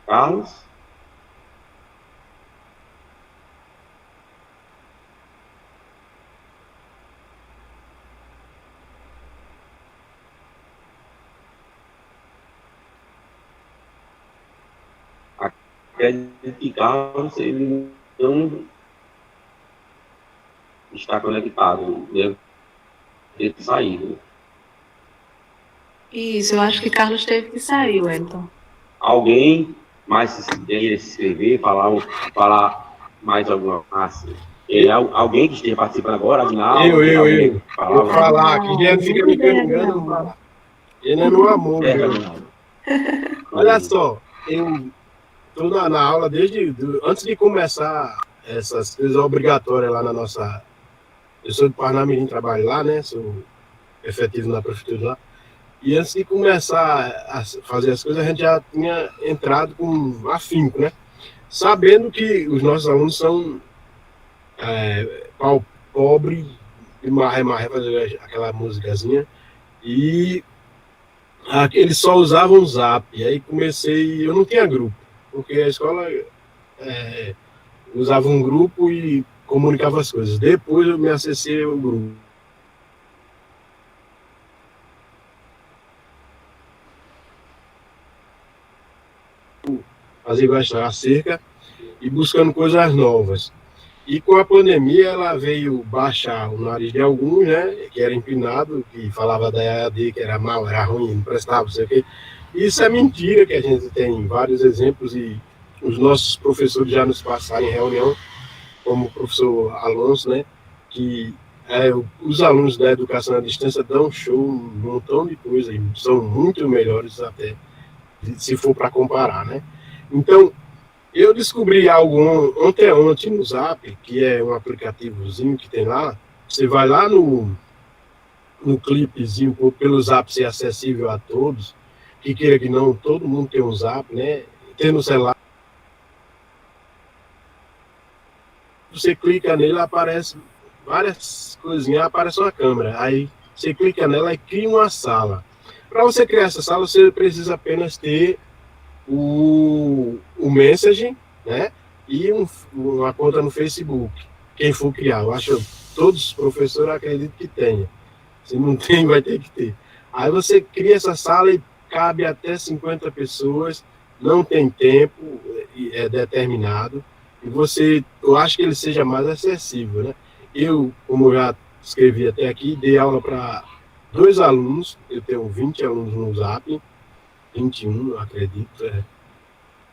Carlos? Acredito que Carlos, ele não está conectado, deve ter saído. Isso, eu acho que Carlos teve que sair, Wellington. Alguém mais queira se inscrever, falar mais alguma coisa? Alguém que esteja participando agora, Aguinaldo? Eu. Vou falar, que Guilherme fica me perguntando. Ele é no amor, Olha só, eu estou na aula antes de começar essas coisas obrigatórias lá na nossa... Eu sou de Parnamirim, trabalho lá, né? Sou efetivo na prefeitura lá. E antes de começar a fazer as coisas, a gente já tinha entrado com afinco, né? Sabendo que os nossos alunos são pau pobre, e marré, fazer aquela musicazinha. E eles só usavam o Zap. E aí eu não tinha grupo, porque a escola usava um grupo e comunicava as coisas. Depois eu me acessei ao grupo. Fazer gastar a cerca e buscando coisas novas. E com a pandemia ela veio baixar o nariz de alguns, né, que era empinado, que falava da EAD, que era mal, era ruim, não prestava, não sei o quê. Isso é mentira, que a gente tem vários exemplos e os nossos professores já nos passaram em reunião, como o professor Alonso, né, que os alunos da educação à distância dão show, um montão de coisa, e são muito melhores até, se for para comparar, né. Então, eu descobri algo ontem no Zap, que é um aplicativozinho que tem lá. Você vai lá no clipezinho, pelo Zap ser acessível a todos, que queira que não, todo mundo tem um Zap, né? Tem no celular. Você clica nele, aparece várias coisinhas, aparece uma câmera. Aí você clica nela e cria uma sala. Para você criar essa sala, você precisa apenas ter o Message, né? E uma conta no Facebook. Quem for criar, eu acho que todos os professores acreditam que tenha. Se não tem, vai ter que ter. Aí você cria essa sala e cabe até 50 pessoas, não tem tempo, é determinado, e eu acho que ele seja mais acessível, né? Eu, como já escrevi até aqui, dei aula para 2 alunos, eu tenho 20 alunos no Zap, 21, acredito,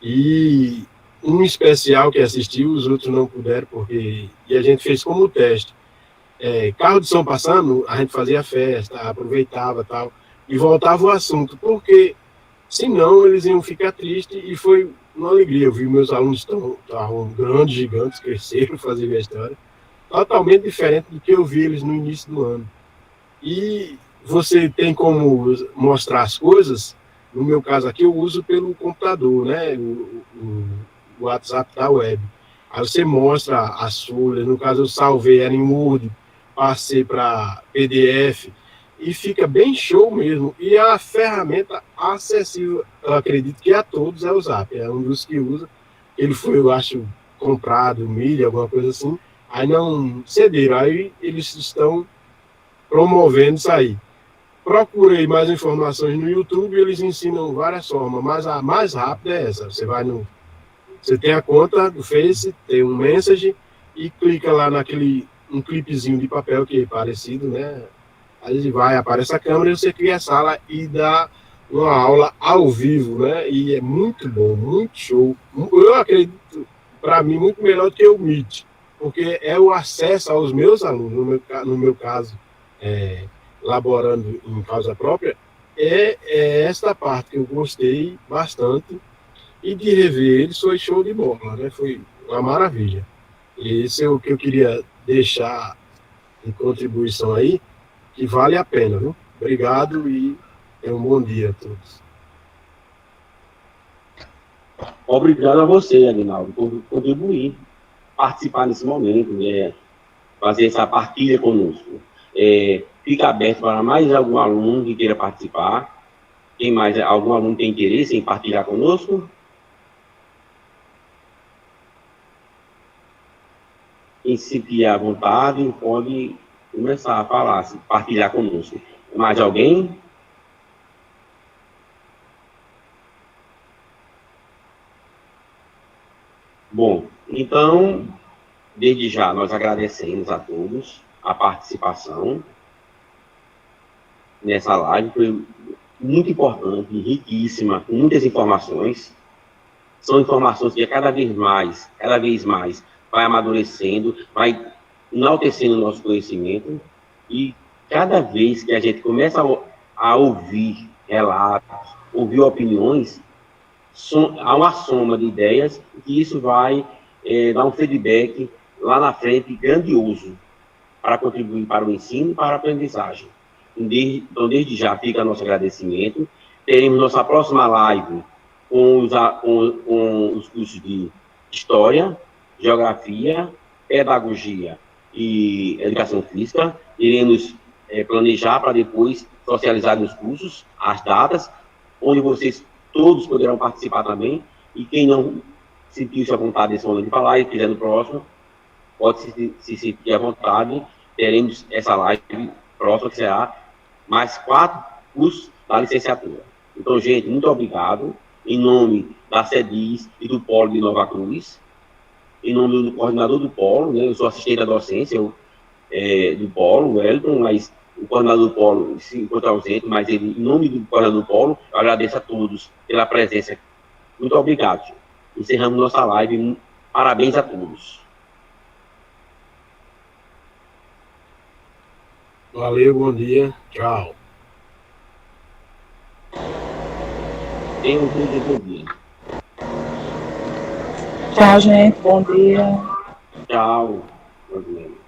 e um especial que assistiu, os outros não puderam, e a gente fez como teste. Carro de som passando, a gente fazia festa, aproveitava tal, e voltava o assunto, porque senão eles iam ficar tristes, e foi uma alegria. Eu vi meus alunos estavam grandes, gigantes, cresceram, faziam a história, totalmente diferente do que eu vi eles no início do ano. E você tem como mostrar as coisas. No meu caso aqui, eu uso pelo computador, né? O WhatsApp da web. Aí você mostra as folhas. No caso, eu salvei, era em Word, passei para PDF, e fica bem show mesmo. E a ferramenta acessível, eu acredito que a todos, é o Zap. É um dos que usa. Ele foi, eu acho, comprado, milha, alguma coisa assim. Aí não cederam. Aí eles estão promovendo isso aí. Procurei mais informações no YouTube, eles ensinam várias formas, mas a mais rápida é essa. Você tem a conta do Face, tem um Message, e clica lá um clipezinho de papel que é parecido, né? Aí aparece a câmera e você cria a sala e dá uma aula ao vivo, né? E é muito bom, muito show. Eu acredito, para mim, muito melhor do que o Meet, porque é o acesso aos meus alunos, no meu caso, laborando em causa própria, é esta parte que eu gostei bastante, e de rever eles foi show de bola, né? Foi uma maravilha. E esse é o que eu queria deixar de contribuição aí. que vale a pena, viu? Obrigado e tenham um bom dia a todos. Obrigado a você, Aguinaldo, por contribuir, participar nesse momento, fazer essa partilha conosco. Fica aberto para mais algum aluno que queira participar. Tem mais algum aluno que tem interesse em partilhar conosco? Quem se sentir à vontade, pode começar a falar, partilhar conosco. Mais alguém? Bom, então, desde já, nós agradecemos a todos a participação nessa live. Foi muito importante, riquíssima, com muitas informações. São informações que cada vez mais, vai amadurecendo, vai enaltecendo o nosso conhecimento, e cada vez que a gente começa a ouvir relatos, ouvir opiniões, há uma soma de ideias, e isso vai dar um feedback lá na frente grandioso para contribuir para o ensino e para a aprendizagem. Então, desde já fica nosso agradecimento. Teremos nossa próxima live com os cursos de História, Geografia, Pedagogia e Educação Física. Iremos planejar para depois socializar nos cursos as datas, onde vocês todos poderão participar também, e quem não sentiu-se à vontade nesse momento de falar e quiser no próximo, pode se sentir à vontade. Teremos essa live próxima, que será mais 4 cursos da licenciatura. Então, gente, muito obrigado. Em nome da CEDIS e do Polo de Nova Cruz, em nome do coordenador do Polo, né, eu sou assistente da docência do Polo, o Wellington, mas o coordenador do Polo se encontra ausente, mas ele, em nome do coordenador do Polo, eu agradeço a todos pela presença. Muito obrigado. Encerramos nossa live. Parabéns a todos. Valeu, bom dia. Tchau. Tenham um bom dia. Tchau, gente. Bom dia. Tchau. Bom dia.